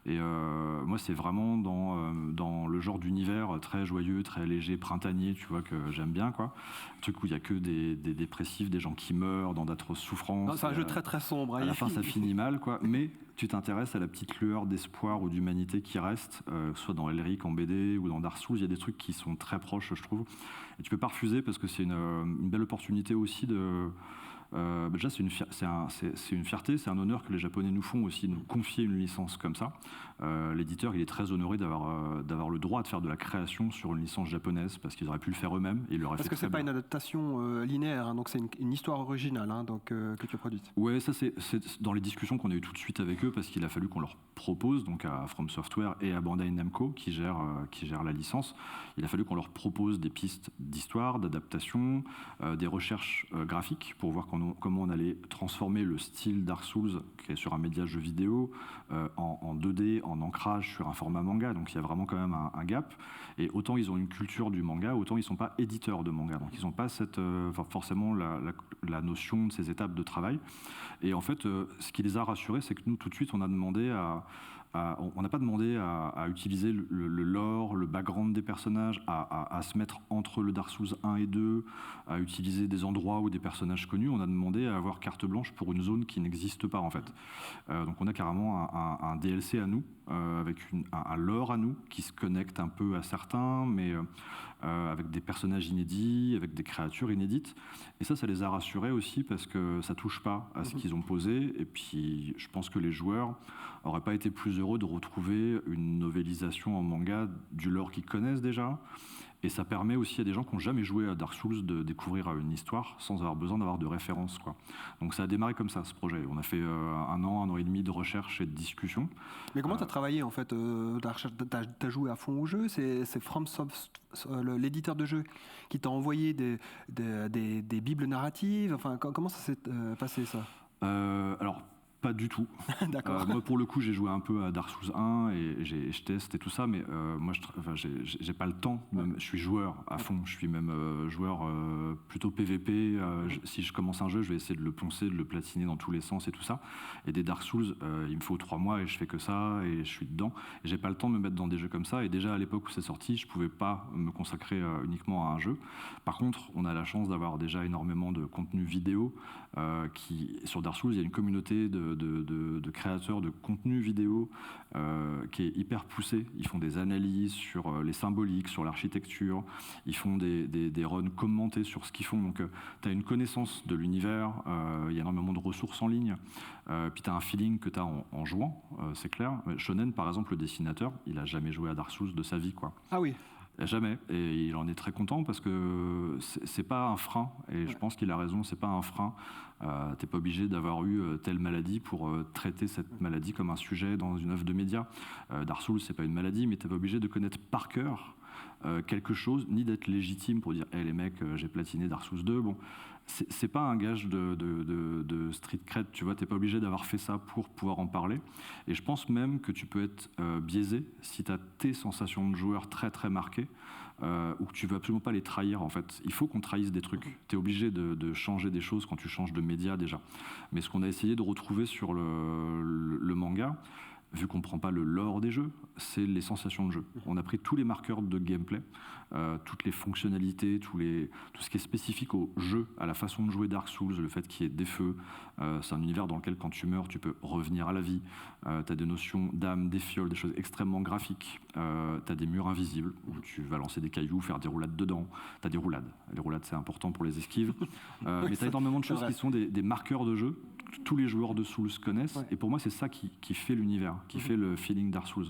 Et moi, c'est vraiment dans le genre d'univers très joyeux, très léger, printanier, tu vois, que j'aime bien, quoi. Un truc où il n'y a que des dépressifs, des gens qui meurent dans d'atroces souffrances. C'est un jeu très très sombre. À la fin, ça finit mal, quoi. Mais tu t'intéresses à la petite lueur d'espoir ou d'humanité qui reste, que ce soit dans Elric en BD ou dans Dark Souls, il y a des trucs qui sont très proches, je trouve. Et tu peux pas refuser parce que c'est une belle opportunité aussi de... déjà, c'est une fierté, c'est un honneur que les Japonais nous font aussi, de nous confier une licence comme ça. L'éditeur, il est très honoré d'avoir le droit de faire de la création sur une licence japonaise, parce qu'ils auraient pu le faire eux-mêmes. Parce que c'est pas une adaptation linéaire, hein, donc c'est une histoire originale, hein, donc, que tu as produite. Ouais, ça c'est dans les discussions qu'on a eues tout de suite avec eux, parce qu'il a fallu qu'on leur propose, donc à From Software et à Bandai Namco, qui gère la licence, il a fallu qu'on leur propose des pistes d'histoire, d'adaptation, des recherches graphiques, pour voir comment on allait transformer le style Dark Souls, qui est sur un média jeu vidéo, en 2D, en ancrage sur un format manga. Donc il y a vraiment quand même un gap. Et autant ils ont une culture du manga, autant ils ne sont pas éditeurs de manga. Donc ils n'ont pas forcément la notion de ces étapes de travail. Et en fait, ce qui les a rassurés, c'est que nous, tout de suite, on a demandé on n'a pas demandé à utiliser le lore, le background des personnages, à se mettre entre le Dark Souls 1 et 2, à utiliser des endroits ou des personnages connus. On a demandé à avoir carte blanche pour une zone qui n'existe pas, en fait. Donc on a carrément un DLC à nous, avec un lore à nous, qui se connecte un peu à certains, mais avec des personnages inédits, avec des créatures inédites. Et ça les a rassurés aussi, parce que ça touche pas à ce qu'ils ont posé. Et puis, je pense que les joueurs n'auraient pas été plus heureux de retrouver une novélisation en manga du lore qu'ils connaissent déjà. Et ça permet aussi à des gens qui n'ont jamais joué à Dark Souls de découvrir une histoire sans avoir besoin d'avoir de références, quoi. Donc ça a démarré comme ça, ce projet. On a fait un an et demi de recherche et de discussion. Mais comment tu as travaillé, en fait? Tu as joué à fond au jeu? C'est FromSoft, l'éditeur de jeu, qui t'a envoyé des bibles narratives? Enfin, comment ça s'est passé, ça? Alors, pas du tout. D'accord. Moi, pour le coup, j'ai joué un peu à Dark Souls 1 et je teste et tout ça, mais moi, j'ai pas le temps. Même, je suis joueur à fond. Je suis même joueur plutôt PVP. Si je commence un jeu, je vais essayer de le poncer, de le platiner dans tous les sens et tout ça. Et des Dark Souls, il me faut 3 mois et je fais que ça et je suis dedans. Et j'ai pas le temps de me mettre dans des jeux comme ça. Et déjà, à l'époque où c'est sorti, je pouvais pas me consacrer uniquement à un jeu. Par contre, on a la chance d'avoir déjà énormément de contenu vidéo. Sur Dark Souls, il y a une communauté de créateurs de contenu vidéo qui est hyper poussée. Ils font des analyses sur les symboliques, sur l'architecture. Ils font des runs commentés sur ce qu'ils font. Donc, tu as une connaissance de l'univers. Il y a énormément de ressources en ligne. Puis, tu as un feeling que tu as en jouant, c'est clair. Shonen, par exemple, le dessinateur, il n'a jamais joué à Dark Souls de sa vie, quoi. Ah oui. Jamais, et il en est très content parce que c'est pas un frein, et je pense qu'il a raison, c'est pas un frein. T'es pas obligé d'avoir eu telle maladie pour traiter cette maladie comme un sujet dans une œuvre de médias. Dark Souls, c'est pas une maladie, mais t'es pas obligé de connaître par cœur quelque chose, ni d'être légitime pour dire hey, les mecs, j'ai platiné Dark Souls 2. Bon, c'est pas un gage de street cred, tu vois, t'es pas obligé d'avoir fait ça pour pouvoir en parler. Et je pense même que tu peux être biaisé si tu as tes sensations de joueur très très marquées, ou que tu veux absolument pas les trahir en fait. Il faut qu'on trahisse des trucs. Tu es obligé de changer des choses quand tu changes de média déjà. Mais ce qu'on a essayé de retrouver sur le manga, vu qu'on ne prend pas le lore des jeux, c'est les sensations de jeu. On a pris tous les marqueurs de gameplay, toutes les fonctionnalités, tout ce qui est spécifique au jeu, à la façon de jouer Dark Souls, le fait qu'il y ait des feux. C'est un univers dans lequel, quand tu meurs, tu peux revenir à la vie. Tu as des notions d'âme, des fioles, des choses extrêmement graphiques. Tu as des murs invisibles où tu vas lancer des cailloux, faire des roulades dedans. Tu as des roulades. Les roulades, c'est important pour les esquives. Mais tu as énormément de choses qui sont des marqueurs de jeu. Tous les joueurs de Souls connaissent, et pour moi c'est ça qui fait l'univers, qui fait le feeling Dark Souls.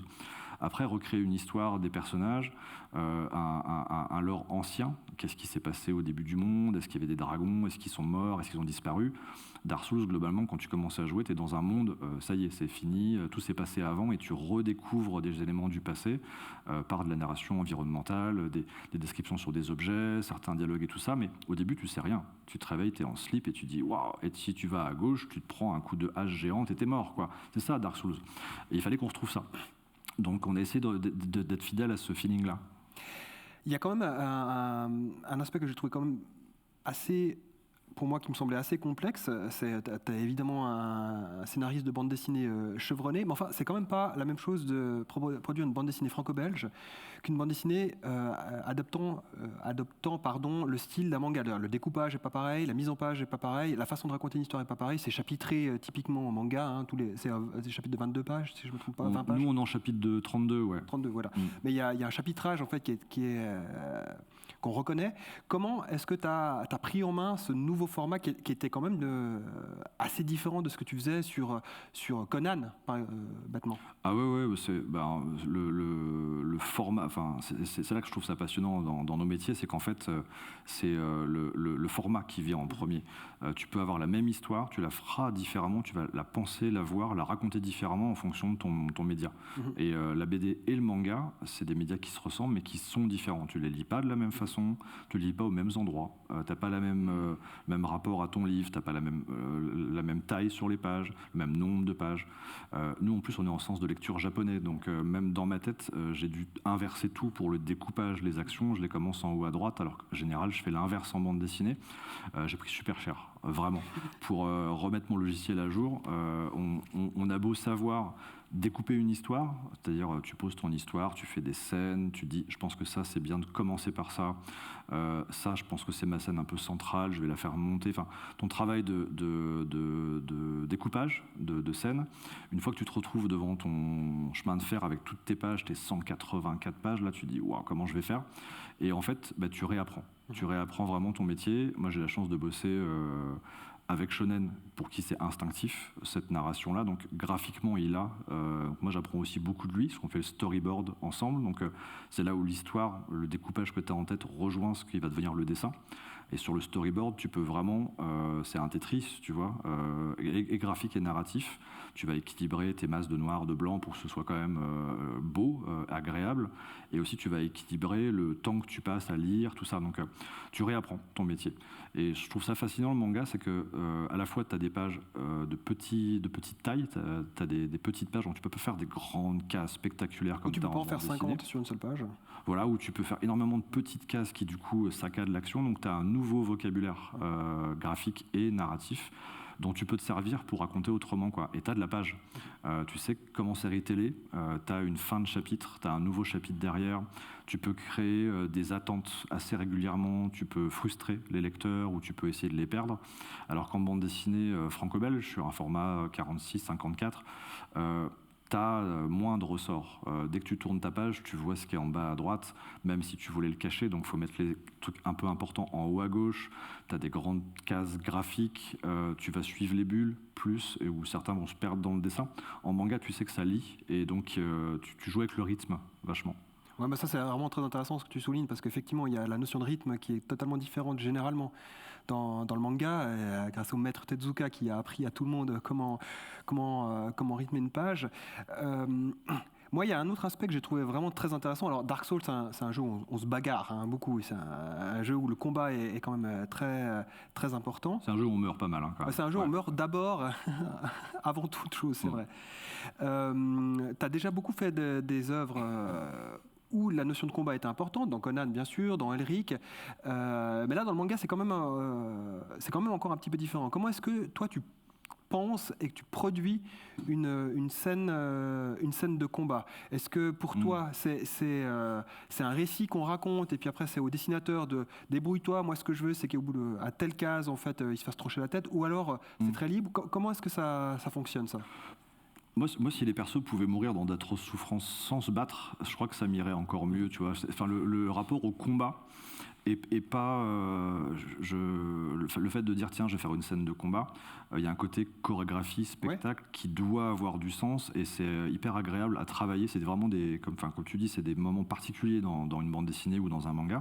Après, recréer une histoire, des personnages, un lore ancien, qu'est-ce qui s'est passé au début du monde, est-ce qu'il y avait des dragons, est-ce qu'ils sont morts, est-ce qu'ils ont disparu. Dark Souls, globalement, quand tu commences à jouer, tu es dans un monde, ça y est, c'est fini, tout s'est passé avant, et tu redécouvres des éléments du passé par de la narration environnementale, des descriptions sur des objets, certains dialogues et tout ça, mais au début, tu sais rien. Tu te réveilles, tu es en slip et tu dis waouh, et si tu vas à gauche, tu te prends un coup de hache géante et t'es mort, quoi. C'est ça, Dark Souls. Et il fallait qu'on retrouve ça. Donc on a essayé d'être fidèle à ce feeling-là. Il y a quand même un aspect que j'ai trouvé quand même assez, pour moi, qui me semblait assez complexe. Tu as évidemment un scénariste de bande dessinée chevronné, mais enfin, c'est quand même pas la même chose de produire une bande dessinée franco-belge qu'une bande dessinée adoptant le style d'un manga. Le découpage n'est pas pareil, la mise en page n'est pas pareil, la façon de raconter une histoire n'est pas pareil. C'est chapitré typiquement en manga, hein, c'est des chapitres de 22 pages, si je ne me trompe pas. 20 pages. Nous, on est en chapitre de 32, ouais. 32, voilà. Mais il y a un chapitrage, en fait, qu'on reconnaît. Comment est-ce que tu as pris en main ce nouveau format qui était quand même assez différent de ce que tu faisais sur Conan, bêtement? Ah ouais, c'est le format. Enfin, c'est là que je trouve ça passionnant dans nos métiers, c'est qu'en fait, c'est le format qui vient en premier. Tu peux avoir la même histoire, tu la feras différemment, tu vas la penser, la voir, la raconter différemment en fonction de ton média. Et la BD et le manga, c'est des médias qui se ressemblent, mais qui sont différents. Tu les lis pas de la même façon, tu les lis pas aux mêmes endroits, t'as pas la même rapport à ton livre, t'as pas la même taille sur les pages, le même nombre de pages. Nous, en plus, on est en sens de lecture japonais, donc même dans ma tête, j'ai dû inverser tout pour le découpage, les actions. Je les commence en haut à droite, alors qu'en général, je fais l'inverse en bande dessinée. J'ai pris super cher, vraiment, pour remettre mon logiciel à jour. On a beau savoir découper une histoire, c'est-à-dire tu poses ton histoire, tu fais des scènes, tu dis je pense que ça c'est bien de commencer par ça, ça je pense que c'est ma scène un peu centrale, je vais la faire monter, enfin ton travail de découpage de scène, une fois que tu te retrouves devant ton chemin de fer avec toutes tes pages, tes 184 pages, là tu dis waouh, comment je vais faire, et en fait tu réapprends vraiment ton métier. Moi j'ai la chance de bosser avec Shonen, pour qui c'est instinctif, cette narration-là. Donc graphiquement, moi j'apprends aussi beaucoup de lui, parce qu'on fait le storyboard ensemble. Donc c'est là où l'histoire, le découpage que tu as en tête rejoint ce qui va devenir le dessin. Et sur le storyboard, tu peux vraiment, c'est un Tetris, tu vois, et graphique et narratif. Tu vas équilibrer tes masses de noir, de blanc pour que ce soit quand même beau, agréable. Et aussi, tu vas équilibrer le temps que tu passes à lire, tout ça. Donc, tu réapprends ton métier. Et je trouve ça fascinant, le manga, c'est que à la fois, tu as des pages de petite taille, tu as des petites pages où tu peux pas faire des grandes cases spectaculaires comme tu peux pas en faire 50 sur une seule page. Voilà, où tu peux faire énormément de petites cases qui, du coup, saccadent l'action. Donc, tu as un nouveau vocabulaire graphique et narratif dont tu peux te servir pour raconter autrement, quoi. Et tu as de la page. Tu sais comment c'est retélé, tu as une fin de chapitre, tu as un nouveau chapitre derrière, tu peux créer des attentes assez régulièrement, tu peux frustrer les lecteurs ou tu peux essayer de les perdre. Alors qu'en bande dessinée franco-belge, sur un format 46-54, tu as moins de ressorts. Dès que tu tournes ta page, tu vois ce qui est en bas à droite, même si tu voulais le cacher. Donc, il faut mettre les trucs un peu importants en haut à gauche. Tu as des grandes cases graphiques. Tu vas suivre les bulles plus, où certains vont se perdre dans le dessin. En manga, tu sais que ça lit. Et donc, tu joues avec le rythme vachement. Ouais, bah ça c'est vraiment très intéressant ce que tu soulignes, parce qu'effectivement il y a la notion de rythme qui est totalement différente généralement dans le manga, grâce au maître Tezuka qui a appris à tout le monde comment rythmer une page. Moi, il y a un autre aspect que j'ai trouvé vraiment très intéressant. Alors, Dark Souls, c'est un jeu où on se bagarre beaucoup. C'est un jeu où le combat est quand même très, très important. C'est un jeu où on meurt pas mal. C'est un jeu où on meurt d'abord, avant toute chose, c'est vrai. Tu as déjà beaucoup fait des œuvres où la notion de combat était importante, dans Conan bien sûr, dans Elric, mais là dans le manga c'est quand même encore un petit peu différent. Comment est-ce que toi tu penses et que tu produis une scène de combat? Est-ce que pour toi c'est un récit qu'on raconte et puis après c'est au dessinateur de débrouille-toi, moi ce que je veux c'est qu'au bout à telle case en fait il se fasse trancher la tête, ou alors c'est très libre? Comment est-ce que ça fonctionne ça? Moi, si les persos pouvaient mourir dans d'atroces souffrances sans se battre, je crois que ça m'irait encore mieux, tu vois. Enfin, le rapport au combat et pas le fait de dire tiens je vais faire une scène de combat, il y a un côté chorégraphie, spectacle qui doit avoir du sens, et c'est hyper agréable à travailler. C'est vraiment comme tu dis, c'est des moments particuliers dans une bande dessinée ou dans un manga.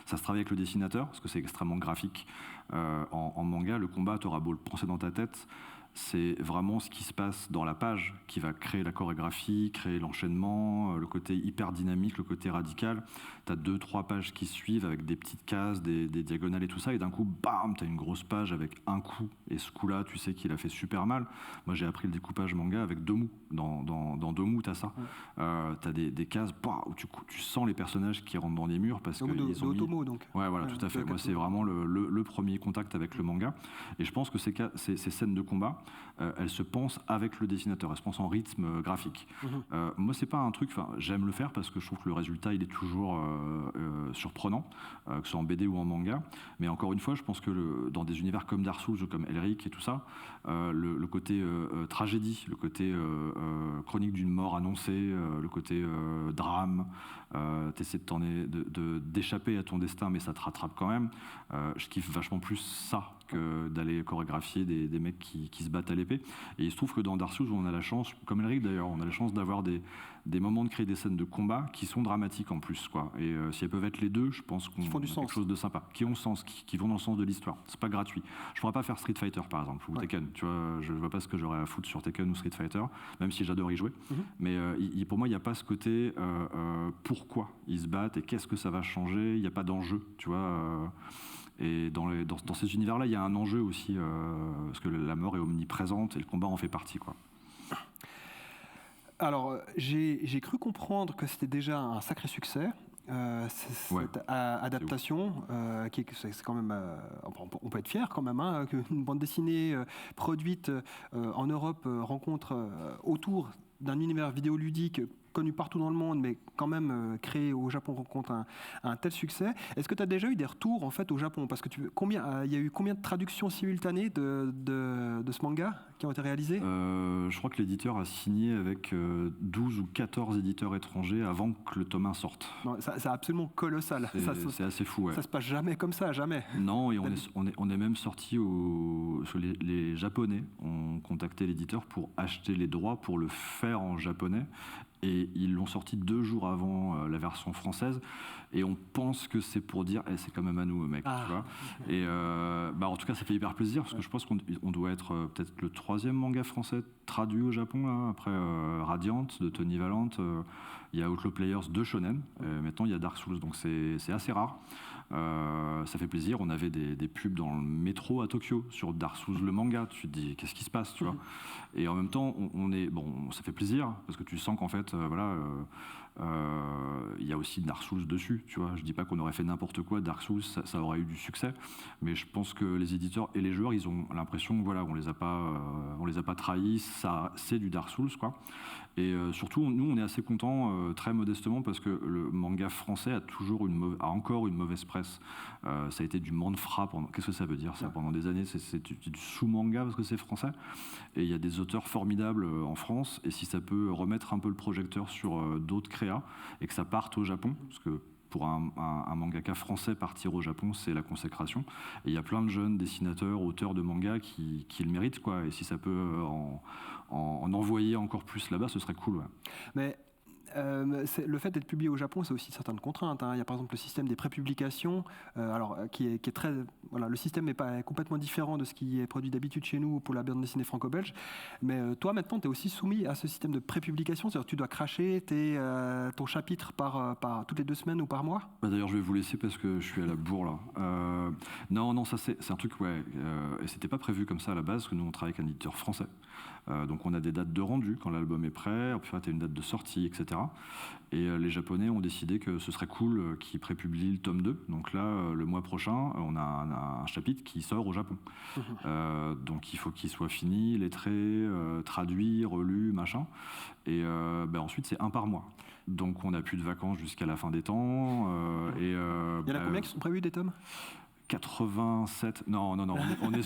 Ça se travaille avec le dessinateur parce que c'est extrêmement graphique. En manga, le combat, t'auras beau le penser dans ta tête, c'est vraiment ce qui se passe dans la page qui va créer la chorégraphie, créer l'enchaînement, le côté hyper dynamique, le côté radical. Tu as 2-3 pages qui suivent avec des petites cases, des diagonales et tout ça, et d'un coup, bam, tu as une grosse page avec un coup, et ce coup-là, tu sais qu'il a fait super mal. Moi, j'ai appris le découpage manga avec Domu. Dans Domu, tu as ça. Tu as des cases où tu sens les personnages qui rentrent dans les murs parce que ils ont Otomo, donc. Ouais, voilà, tout à fait. Moi, c'est vraiment le premier contact avec le manga. Et je pense que ces scènes de combat, elles se pensent avec le dessinateur, elles se pensent en rythme graphique. Moi, c'est pas un truc, j'aime le faire parce que je trouve que le résultat, il est toujours surprenant, que ce soit en BD ou en manga. Mais encore une fois, je pense que dans des univers comme Dark Souls ou comme Elric et tout ça, le côté tragédie, le côté chronique d'une mort annoncée, le côté drame, t'essaies d'échapper à ton destin, mais ça te rattrape quand même. Je kiffe vachement plus ça que d'aller chorégraphier des mecs qui se battent à l'épée. Et il se trouve que dans Dark Souls, on a la chance, comme Elric d'ailleurs, on a la chance d'avoir des moments de créer des scènes de combat qui sont dramatiques en plus, quoi. Et si elles peuvent être les deux, je pense qu'on a quelque chose de sympa, qui ont sens, qui vont dans le sens de l'histoire. C'est pas gratuit. Je pourrais pas faire Street Fighter par exemple ou Tekken. Tu vois, je vois pas ce que j'aurais à foutre sur Tekken ou Street Fighter, même si j'adore y jouer. Mais pour moi, il n'y a pas ce côté pourquoi ils se battent et qu'est-ce que ça va changer. Il n'y a pas d'enjeu, tu vois. Et dans ces univers-là, il y a un enjeu aussi, parce que la mort est omniprésente et le combat en fait partie, quoi. Alors, j'ai cru comprendre que c'était déjà un sacré succès, cette adaptation, c'est quand même, on peut être fier quand même, qu'une bande dessinée produite en Europe rencontre autour d'un univers vidéoludique connu partout dans le monde, mais quand même créé au Japon, rencontre un tel succès. Est-ce que tu as déjà eu des retours en fait au Japon? Parce que il y a eu combien de traductions simultanées de ce manga qui ont été réalisées? Je crois que l'éditeur a signé avec 12 ou 14 éditeurs étrangers avant que le tome 1 sorte. C'est absolument colossal. C'est assez fou. Ouais. Ça se passe jamais comme ça, jamais. Non, et on est même sorti les Japonais ont contacté l'éditeur pour acheter les droits pour le faire en japonais. Et ils l'ont sorti 2 jours avant la version française. Et on pense que c'est pour dire c'est quand même à nous, mec. Tu vois. Et en tout cas, ça fait hyper plaisir parce que je pense qu'on doit être peut-être le 3e manga français traduit au Japon, là, après Radiant de Tony Valente. Il y a Outlaw Players de Shonen. Maintenant, il y a Dark Souls. Donc c'est assez rare. Ça fait plaisir. On avait des pubs dans le métro à Tokyo sur Dark Souls, le manga. Tu te dis, qu'est-ce qui se passe, tu vois. Et en même temps, ça fait plaisir parce que tu sens qu'en fait, il y a aussi Dark Souls dessus, tu vois. Je dis pas qu'on aurait fait n'importe quoi, Dark Souls, ça aurait eu du succès, mais je pense que les éditeurs et les joueurs, ils ont l'impression que on les a pas trahis, ça, c'est du Dark Souls, quoi. Et surtout, nous, on est assez contents, très modestement, parce que le manga français a encore une mauvaise presse. Ça a été du manfra pendant. Qu'est-ce que ça veut dire, ça? Pendant des années, c'est du sous-manga parce que c'est français. Et il y a des auteurs formidables en France. Et si ça peut remettre un peu le projecteur sur d'autres créas et que ça parte au Japon, parce que pour un mangaka français, partir au Japon, c'est la consécration. Et il y a plein de jeunes dessinateurs, auteurs de manga qui le méritent, quoi. Et si ça peut en envoyer encore plus là-bas, ce serait cool. Ouais. Mais le fait d'être publié au Japon, c'est aussi certaines contraintes. Il y a par exemple le système des prépublications, qui est très... Voilà, le système n'est pas complètement différent de ce qui est produit d'habitude chez nous pour la bande dessinée franco-belge. Mais toi, maintenant, tu es aussi soumis à ce système de prépublication, c'est-à-dire que tu dois cracher ton chapitre par toutes les 2 semaines ou par mois. D'ailleurs, je vais vous laisser parce que je suis à la bourre là. Non, ça c'est un truc, et c'était pas prévu comme ça à la base, parce que nous on travaille avec un éditeur français. Donc on a des dates de rendu quand l'album est prêt, puis tu as une date de sortie, etc. Et les Japonais ont décidé que ce serait cool qu'ils prépublient le tome 2. Donc là, le mois prochain, on a un chapitre qui sort au Japon. Donc il faut qu'il soit fini, lettré, traduit, relu, machin. Et ensuite, c'est 1 par mois. Donc on n'a plus de vacances jusqu'à la fin des temps. Il y en a combien qui sont prévus des tomes ? 87, non, on est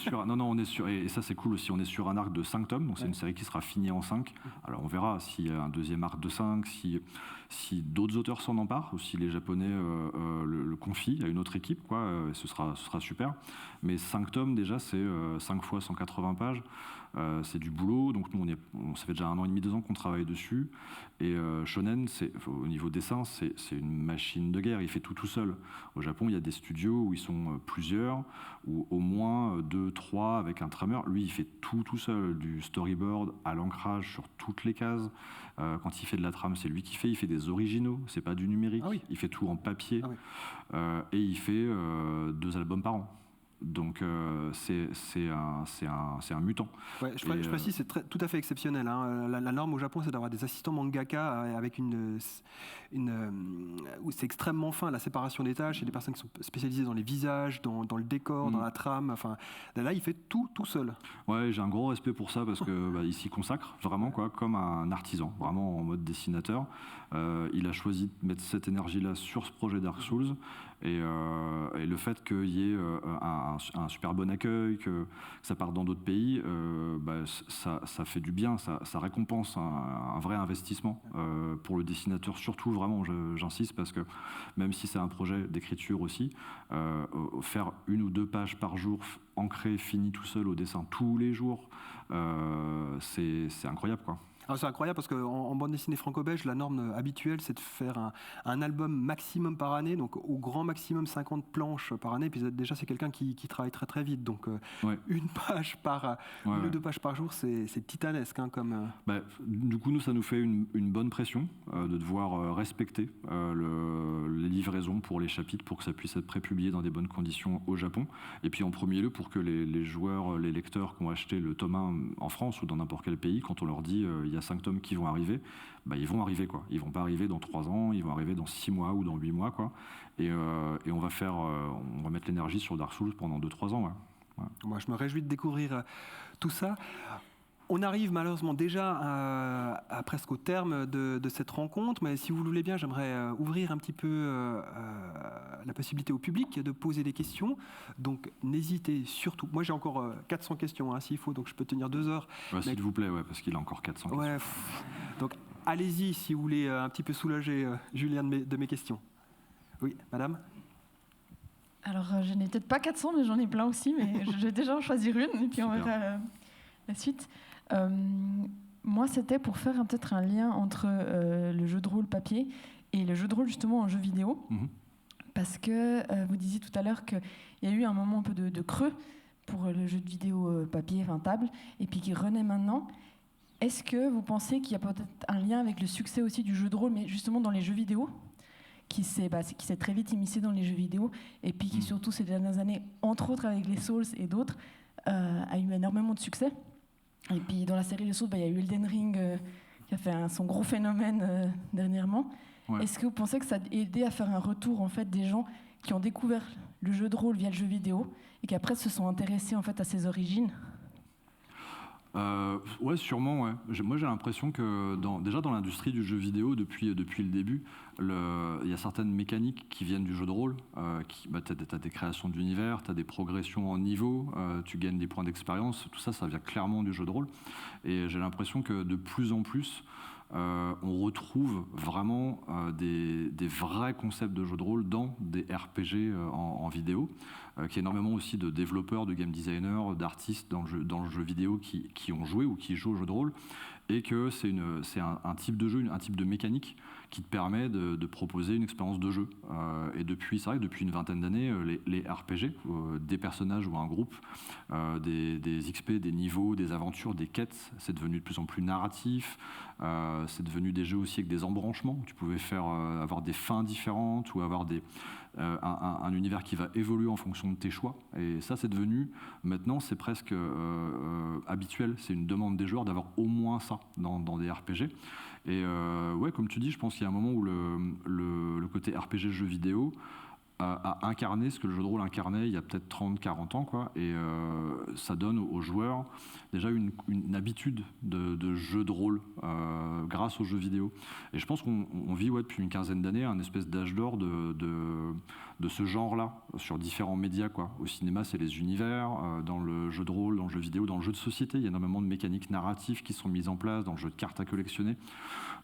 sur, et ça c'est cool aussi, on est sur un arc de 5 tomes, donc c'est une série qui sera finie en 5. Alors on verra s'il y a un deuxième arc de 5, si d'autres auteurs s'en emparent, ou si les Japonais le confient à une autre équipe, ce sera super. Mais 5 tomes déjà, c'est 5 fois 180 pages. C'est du boulot, donc nous ça fait déjà 1 an et demi, 2 ans qu'on travaille dessus. Et Shonen, au niveau dessin, c'est une machine de guerre, il fait tout seul. Au Japon, il y a des studios où ils sont plusieurs, ou au moins 2, 3 avec un trameur. Lui, il fait tout seul, du storyboard à l'ancrage sur toutes les cases. Quand il fait de la trame, c'est lui qui fait. Il fait des originaux, c'est pas du numérique. Il fait tout en papier. Et il fait 2 albums par an. Donc c'est un mutant. Ouais, je précise, c'est tout à fait exceptionnel. La norme au Japon, c'est d'avoir des assistants mangaka avec où c'est extrêmement fin la séparation des tâches. Il y a des personnes qui sont spécialisées dans les visages, dans le décor, dans la trame. Enfin, là, il fait tout seul. Ouais, j'ai un gros respect pour ça parce que il s'y consacre vraiment comme un artisan, vraiment en mode dessinateur. Il a choisi de mettre cette énergie-là sur ce projet Dark Souls. Et le fait qu'il y ait un super bon accueil, que ça parte dans d'autres pays, ça fait du bien, ça récompense un vrai investissement pour le dessinateur. Surtout, vraiment, j'insiste, parce que même si c'est un projet d'écriture aussi, faire 1 ou 2 pages par jour, ancré, fini tout seul au dessin tous les jours, c'est incroyable, quoi. Alors c'est incroyable parce qu'en bande dessinée franco-belge, la norme habituelle, c'est de faire un album maximum par année, donc au grand maximum 50 planches par année. Puis déjà, c'est quelqu'un qui travaille très très vite, donc 1 page ou 2 pages par jour, c'est titanesque. Du coup, ça nous fait une bonne pression de devoir respecter les livraisons pour les chapitres, pour que ça puisse être prépublié dans des bonnes conditions au Japon. Et puis en premier lieu, pour que les joueurs, les lecteurs qui ont acheté le tome 1 en France ou dans n'importe quel pays, quand on leur dit il y a 5 tomes qui vont arriver, ils vont arriver, quoi. Ils vont pas arriver dans 3 ans, ils vont arriver dans 6 mois ou dans 8 mois, quoi. Et on va mettre l'énergie sur Dark Souls pendant 2-3 ans. Ouais. Moi, je me réjouis de découvrir tout ça. On arrive malheureusement déjà à presque au terme de cette rencontre, mais si vous le voulez bien, j'aimerais ouvrir un petit peu la possibilité au public de poser des questions. Donc n'hésitez surtout. Moi j'ai encore 400 questions s'il faut, donc je peux tenir 2 heures. S'il vous plaît, parce qu'il a encore 400 questions. Donc allez-y si vous voulez un petit peu soulager Julien de mes questions. Oui, madame ? Alors je n'ai peut-être pas 400, mais j'en ai plein aussi, mais je vais déjà en choisir une, et puis on verra la suite. Moi, c'était pour faire peut-être un lien entre le jeu de rôle papier et le jeu de rôle justement en jeu vidéo. Parce que vous disiez tout à l'heure qu'il y a eu un moment un peu de creux pour le jeu de vidéo papier, table, et puis qui renaît maintenant. Est-ce que vous pensez qu'il y a peut-être un lien avec le succès aussi du jeu de rôle, mais justement dans les jeux vidéo, qui s'est très vite immiscé dans les jeux vidéo, et puis qui surtout ces dernières années, entre autres avec les Souls et d'autres, a eu énormément de succès. Et puis dans la série de Souls, il y a eu Elden Ring qui a fait son gros phénomène dernièrement. Ouais. Est-ce que vous pensez que ça a aidé à faire un retour en fait, des gens qui ont découvert le jeu de rôle via le jeu vidéo et qui après se sont intéressés en fait, à ses origines ? Ouais, sûrement. Ouais. Moi, j'ai l'impression que déjà dans l'industrie du jeu vidéo, depuis le début, il y a certaines mécaniques qui viennent du jeu de rôle. T'as des créations d'univers, t'as des progressions en niveau, tu gagnes des points d'expérience. Tout ça, ça vient clairement du jeu de rôle. Et j'ai l'impression que de plus en plus, on retrouve vraiment des vrais concepts de jeu de rôle dans des RPG en vidéo, qu'il y a énormément aussi de développeurs, de game designers, d'artistes dans le jeu vidéo qui ont joué ou qui jouent au jeu de rôle, et que c'est un type de jeu, un type de mécanique qui te permet de proposer une expérience de jeu. Et c'est vrai que depuis une vingtaine d'années, les RPG, des personnages ou un groupe, des XP, des niveaux, des aventures, des quêtes, c'est devenu de plus en plus narratif. C'est devenu des jeux aussi avec des embranchements. Tu pouvais avoir des fins différentes ou avoir un univers qui va évoluer en fonction de tes choix. Et ça, c'est devenu, maintenant, c'est presque habituel. C'est une demande des joueurs d'avoir au moins ça dans des RPG. Et ouais, comme tu dis, je pense qu'il y a un moment où le côté RPG jeu vidéo a incarné ce que le jeu de rôle incarnait il y a peut-être 30-40 ans, quoi. Et ça donne aux joueurs déjà une habitude de jeu de rôle grâce aux jeux vidéo. Et je pense qu'on vit depuis une quinzaine d'années un espèce d'âge d'or de ce genre-là sur différents médias, quoi. Au cinéma, c'est les univers, dans le jeu de rôle, dans le jeu vidéo, dans le jeu de société, il y a énormément de mécaniques narratives qui sont mises en place, dans le jeu de cartes à collectionner.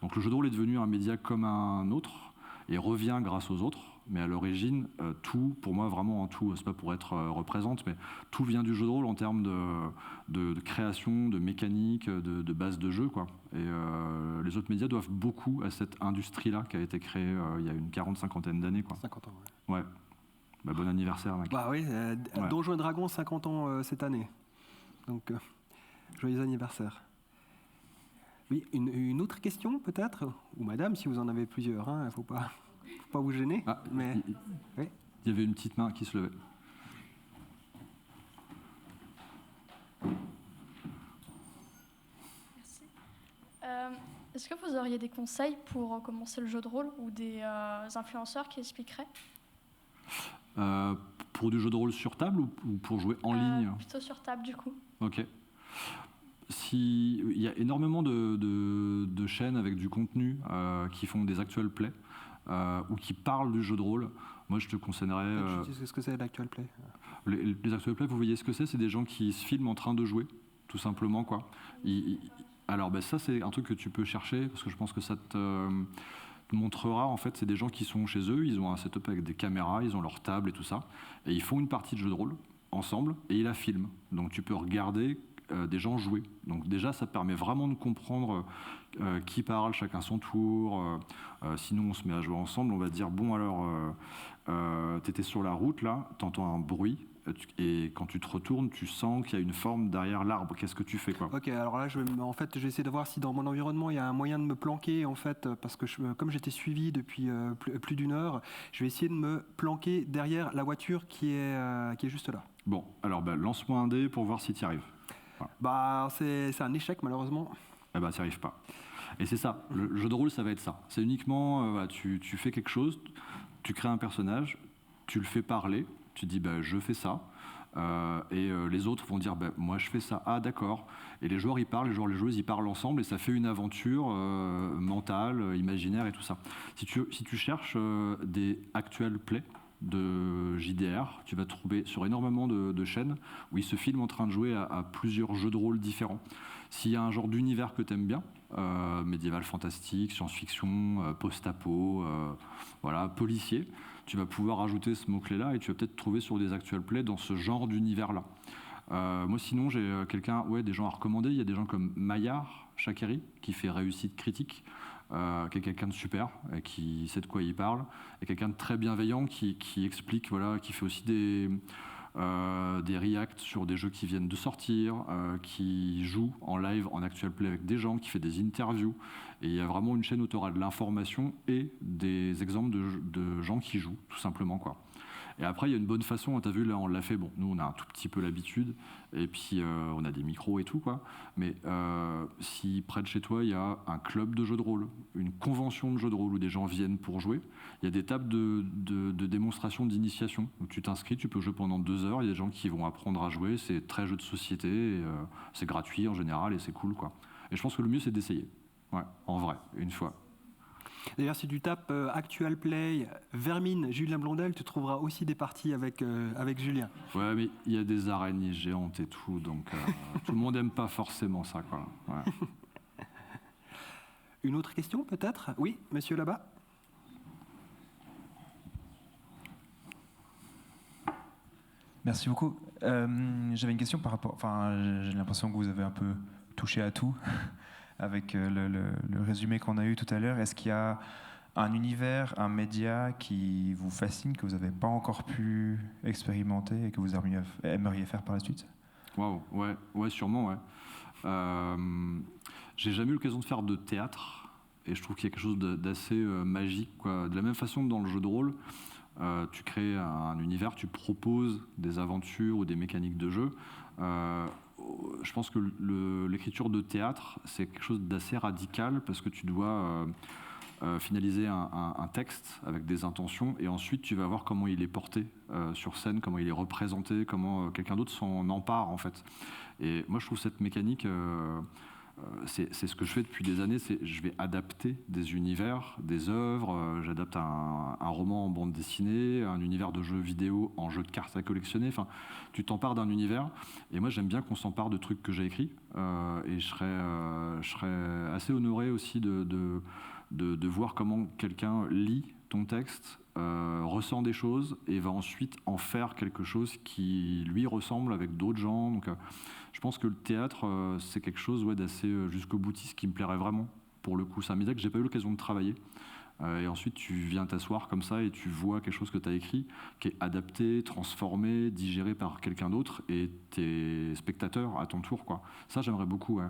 Donc le jeu de rôle est devenu un média comme un autre et revient grâce aux autres. Mais à l'origine, tout, pour moi, vraiment en tout, c'est pas pour être représente, mais tout vient du jeu de rôle en termes de création, de mécanique, de base de jeu, quoi. Et les autres médias doivent beaucoup à cette industrie-là qui a été créée il y a une 40-50 d'années, quoi. 50 ans, ouais. Bah, bon anniversaire, mec. Bah oui, ouais. Donjons et Dragons, 50 ans cette année. Donc, joyeux anniversaire. Oui, une autre question peut-être? Ou madame, si vous en avez plusieurs, hein, faut pas vous gêner. Ah, mais... il y avait une petite main qui se levait. Merci. Est-ce que vous auriez des conseils pour commencer le jeu de rôle ou des influenceurs qui expliqueraient? Pour du jeu de rôle sur table ou pour jouer en ligne? Plutôt sur table, du coup. Ok. Il y a énormément de chaînes avec du contenu qui font des actual plays ou qui parlent du jeu de rôle. Moi, je te conseillerais... Tu sais ce que c'est l'actual play? Les actual plays, vous voyez ce que c'est? C'est des gens qui se filment en train de jouer, tout simplement, quoi. Alors, ça, c'est un truc que tu peux chercher, parce que je pense que ça te montrera, en fait, c'est des gens qui sont chez eux, ils ont un setup avec des caméras, ils ont leur table et tout ça, et ils font une partie de jeu de rôle ensemble, et ils la filment. Donc, tu peux regarder des gens jouer. Donc déjà, ça permet vraiment de comprendre qui parle, chacun son tour. Sinon, on se met à jouer ensemble. On va dire, bon, alors, t'étais sur la route, là, t'entends un bruit, et quand tu te retournes, tu sens qu'il y a une forme derrière l'arbre. Qu'est-ce que tu fais, quoi? Ok, alors là, je vais essayer de voir si dans mon environnement, il y a un moyen de me planquer, en fait, parce que comme j'étais suivi depuis plus d'une heure, je vais essayer de me planquer derrière la voiture qui est juste là. Bon, alors, lance-moi un dé pour voir si tu y arrives. Voilà. C'est un échec, malheureusement. Eh ben, ça n'y arrive pas. Et c'est ça, le jeu de rôle, ça va être ça. C'est uniquement, tu fais quelque chose, tu crées un personnage, tu le fais parler, tu dis, je fais ça, et les autres vont dire, moi, je fais ça. Ah, d'accord. Et les joueurs, ils parlent, les joueuses, ils parlent ensemble, et ça fait une aventure mentale, imaginaire et tout ça. Si tu cherches des actual plays de JDR, tu vas trouver sur énormément de chaînes où ils se filment en train de jouer à plusieurs jeux de rôle différents. S'il y a un genre d'univers que tu aimes bien, médiéval fantastique, science-fiction, post-apo, voilà, policier, tu vas pouvoir ajouter ce mot-clé-là et tu vas peut-être trouver sur des actual plays dans ce genre d'univers-là. Moi sinon j'ai des gens à recommander. Il y a des gens comme Maillard Chakeri qui fait réussite critique, qui est quelqu'un de super, qui sait de quoi il parle, et quelqu'un de très bienveillant qui explique, voilà, qui fait aussi des reacts sur des jeux qui viennent de sortir, qui joue en live, en actual play avec des gens, qui fait des interviews. Et il y a vraiment une chaîne où tu auras de l'information et des exemples de gens qui jouent, tout simplement, quoi. Et après, il y a une bonne façon, tu as vu, là, on l'a fait, bon, nous, on a un tout petit peu l'habitude, et puis on a des micros et tout, quoi. Mais si près de chez toi, il y a un club de jeux de rôle, une convention de jeux de rôle où des gens viennent pour jouer, il y a des tables de démonstration d'initiation. Donc tu t'inscris, tu peux jouer pendant 2 heures, il y a des gens qui vont apprendre à jouer, c'est très jeu de société, et, c'est gratuit en général, et c'est cool, quoi. Et je pense que le mieux, c'est d'essayer. Ouais, en vrai, une fois. D'ailleurs, si tu tapes Actual Play, Vermine, Julien Blondel, tu trouveras aussi des parties avec Julien. Ouais, mais il y a des araignées géantes et tout, donc tout le monde n'aime pas forcément ça, quoi. Ouais. Une autre question, peut-être? Oui, monsieur là-bas. Merci beaucoup. J'avais une question par rapport... Enfin, j'ai l'impression que vous avez un peu touché à tout avec le résumé qu'on a eu tout à l'heure. Est-ce qu'il y a un univers, un média qui vous fascine, que vous n'avez pas encore pu expérimenter et que vous aimeriez faire par la suite? Waouh, ouais, sûrement, ouais. J'ai jamais eu l'occasion de faire de théâtre, et je trouve qu'il y a quelque chose d'assez magique, quoi. De la même façon que dans le jeu de rôle, tu crées un univers, tu proposes des aventures ou des mécaniques de jeu. Je pense que l'écriture de théâtre, c'est quelque chose d'assez radical, parce que tu dois finaliser un texte avec des intentions, et ensuite tu vas voir comment il est porté sur scène, comment il est représenté, comment quelqu'un d'autre s'en empare, en fait. Et moi, je trouve cette mécanique... c'est ce que je fais depuis des années, je vais adapter des univers, des œuvres, j'adapte un roman en bande dessinée, un univers de jeux vidéo en jeu de cartes à collectionner, enfin, tu t'empares d'un univers, et moi j'aime bien qu'on s'empare de trucs que j'ai écrits, et je serais assez honoré aussi de voir comment quelqu'un lit ton texte, ressent des choses, et va ensuite en faire quelque chose qui lui ressemble avec d'autres gens, donc... Je pense que le théâtre, c'est quelque chose d'assez jusqu'au boutiste qui me plairait vraiment, pour le coup. C'est un média que j'ai pas eu l'occasion de travailler. Et ensuite, tu viens t'asseoir comme ça et tu vois quelque chose que tu as écrit, qui est adapté, transformé, digéré par quelqu'un d'autre, et t'es spectateur à ton tour, quoi. Ça, j'aimerais beaucoup, ouais.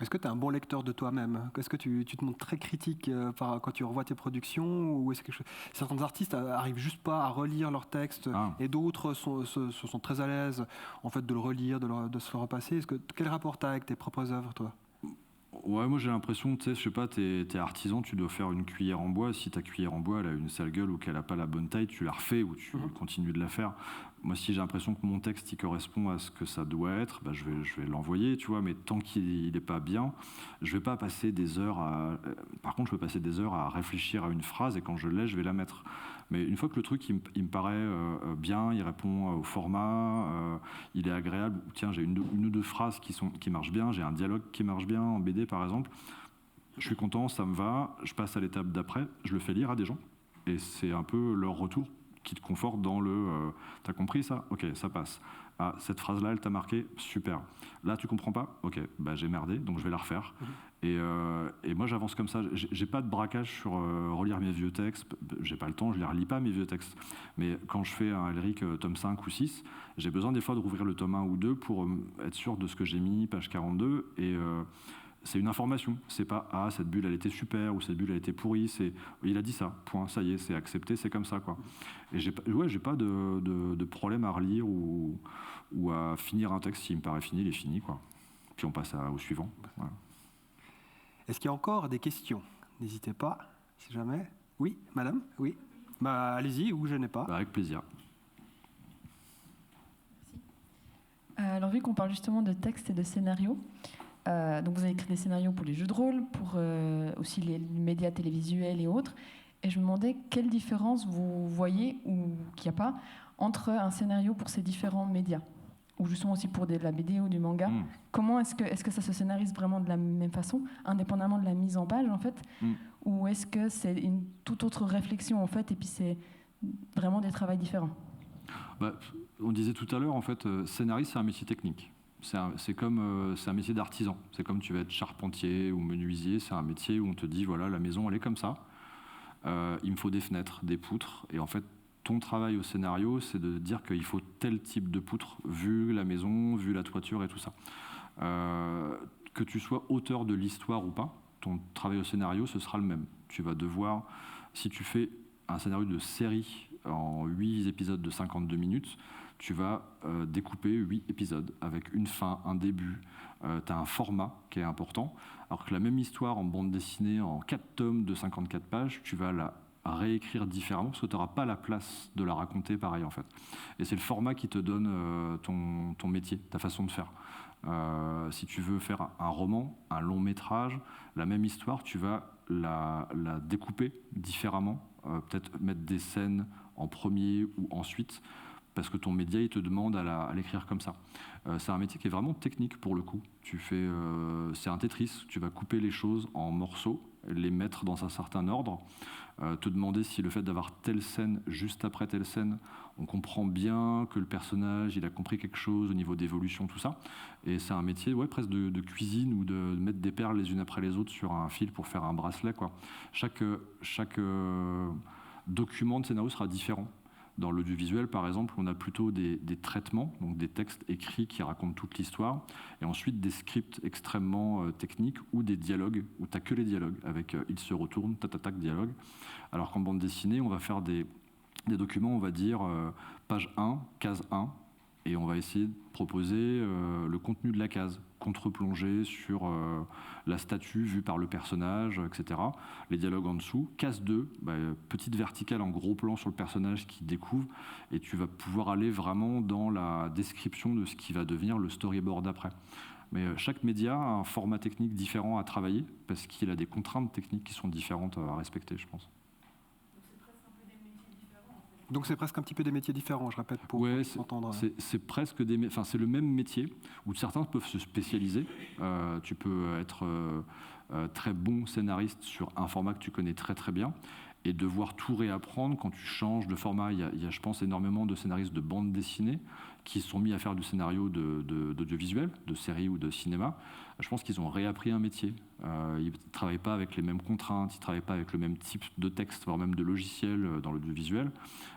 Est-ce que tu es un bon lecteur de toi-même? Est-ce que tu te montres très critique quand tu revois tes productions, ou est-ce que certains artistes arrivent juste pas à relire leurs textes, et d'autres sont très à l'aise en fait de le relire, de se le repasser? Quel rapport tu as avec tes propres œuvres, toi? Ouais, moi j'ai l'impression, tu sais, je sais pas, t'es artisan, tu dois faire une cuillère en bois. Si ta cuillère en bois elle a une sale gueule ou qu'elle a pas la bonne taille, tu la refais ou tu continues de la faire. Moi, si j'ai l'impression que mon texte il correspond à ce que ça doit être, bah, je vais l'envoyer, tu vois. Mais tant qu'il n'est pas bien, je vais pas passer des heures à. Par contre, je peux passer des heures à réfléchir à une phrase, et quand je l'ai, je vais la mettre. Mais une fois que le truc il me paraît bien, il répond au format, il est agréable. Tiens, j'ai une ou deux phrases qui marchent bien, j'ai un dialogue qui marche bien en BD par exemple. Je suis content, ça me va. Je passe à l'étape d'après, je le fais lire à des gens, et c'est un peu leur retour qui te conforte dans le t'as compris ça? Ok, ça passe. Ah, cette phrase-là, elle t'a marqué? Super. Là, tu comprends pas? Ok, bah, j'ai merdé, donc je vais la refaire. Et moi, j'avance comme ça. J'ai pas de braquage sur relire mes vieux textes. J'ai pas le temps, je les relis pas, mes vieux textes. Mais quand je fais un Elric tome 5 ou 6, j'ai besoin des fois de rouvrir le tome 1 ou 2 pour être sûr de ce que j'ai mis, page 42. Et c'est une information. C'est pas « Ah, cette bulle, elle était super » ou « Cette bulle, elle était pourrie ». C'est « Il a dit ça, point, ça y est, c'est accepté, c'est comme ça, quoi ». Et j'ai pas de problème à relire ou à finir un texte. S'il me paraît fini, il est fini, quoi. Puis on passe au suivant. Voilà. Est-ce qu'il y a encore des questions? N'hésitez pas, si jamais. Oui, madame? Oui. Bah, allez-y, ou je n'ai pas. Bah, avec plaisir. Alors, vu qu'on parle justement de texte et de scénario, donc vous avez écrit des scénarios pour les jeux de rôle, pour aussi les médias télévisuels et autres. Et je me demandais quelle différence vous voyez, ou qu'il n'y a pas, entre un scénario pour ces différents médias, ou justement aussi pour de la BD ou du manga. Comment est-ce que ça se scénarise vraiment de la même façon, indépendamment de la mise en page, en fait, ou est-ce que c'est une toute autre réflexion, en fait, et puis c'est vraiment des travails différents? Bah, on disait tout à l'heure, en fait, scénariste, c'est un métier technique. C'est un métier d'artisan. C'est comme tu vas être charpentier ou menuisier, c'est un métier où on te dit, voilà, la maison, elle est comme ça. Il me faut des fenêtres, des poutres, et en fait, ton travail au scénario, c'est de dire qu'il faut tel type de poutre, vu la maison, vu la toiture et tout ça. Que tu sois auteur de l'histoire ou pas, ton travail au scénario, ce sera le même. Tu vas devoir, si tu fais un scénario de série en 8 épisodes de 52 minutes, tu vas découper 8 épisodes avec une fin, un début. Tu as un format qui est important. Alors que la même histoire en bande dessinée, en 4 tomes de 54 pages, tu vas la réécrire différemment parce que tu n'auras pas la place de la raconter pareil, en fait. Et c'est le format qui te donne ton métier, ta façon de faire. Si tu veux faire un roman, un long métrage, la même histoire, tu vas la découper différemment, peut-être mettre des scènes en premier ou ensuite, parce que ton média il te demande à l'écrire comme ça. C'est un métier qui est vraiment technique pour le coup. C'est un Tetris, tu vas couper les choses en morceaux, les mettre dans un certain ordre, te demander si le fait d'avoir telle scène juste après telle scène on comprend bien que le personnage, il a compris quelque chose au niveau d'évolution, tout ça. Et c'est un métier presque de cuisine ou de mettre des perles les unes après les autres sur un fil pour faire un bracelet, quoi. Chaque document de scénario sera différent. Dans l'audiovisuel, par exemple, on a plutôt des traitements, donc des textes écrits qui racontent toute l'histoire, et ensuite des scripts extrêmement techniques ou des dialogues, où tu n'as que les dialogues, avec il se retourne, tac, dialogue. Alors qu'en bande dessinée, on va faire des documents, on va dire page 1, case 1, et on va essayer de proposer le contenu de la case, contre-plongée sur la statue vue par le personnage, etc. Les dialogues en dessous. Case 2, petite verticale en gros plan sur le personnage qui découvre, et tu vas pouvoir aller vraiment dans la description de ce qui va devenir le storyboard après. Mais chaque média a un format technique différent à travailler, parce qu'il a des contraintes techniques qui sont différentes à respecter, je pense. Donc c'est presque un petit peu des métiers différents, je répète, pour entendre. C'est presque c'est le même métier, où certains peuvent se spécialiser. Tu peux être très bon scénariste sur un format que tu connais très très bien, et devoir tout réapprendre quand tu changes de format. Il y a, je pense, énormément de scénaristes de bande dessinée qui se sont mis à faire du scénario d'audiovisuel, de série ou de cinéma. Je pense qu'ils ont réappris un métier. Ils ne travaillent pas avec les mêmes contraintes, ils ne travaillent pas avec le même type de texte, voire même de logiciel dans l'audiovisuel.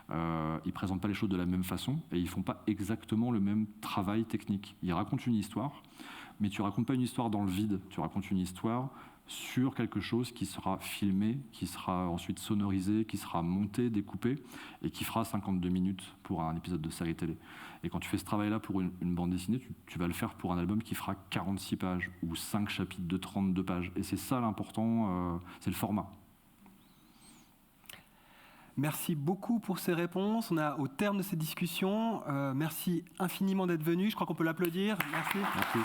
Ils ne présentent pas les choses de la même façon, et ils ne font pas exactement le même travail technique. Ils racontent une histoire, mais tu ne racontes pas une histoire dans le vide, tu racontes une histoire sur quelque chose qui sera filmé, qui sera ensuite sonorisé, qui sera monté, découpé, et qui fera 52 minutes pour un épisode de série télé. Et quand tu fais ce travail-là pour une bande dessinée, tu vas le faire pour un album qui fera 46 pages, ou 5 chapitres de 32 pages. Et c'est ça l'important, c'est le format. Merci beaucoup pour ces réponses. On a au terme de cette discussion. Merci infiniment d'être venu. Je crois qu'on peut l'applaudir. Merci. Merci.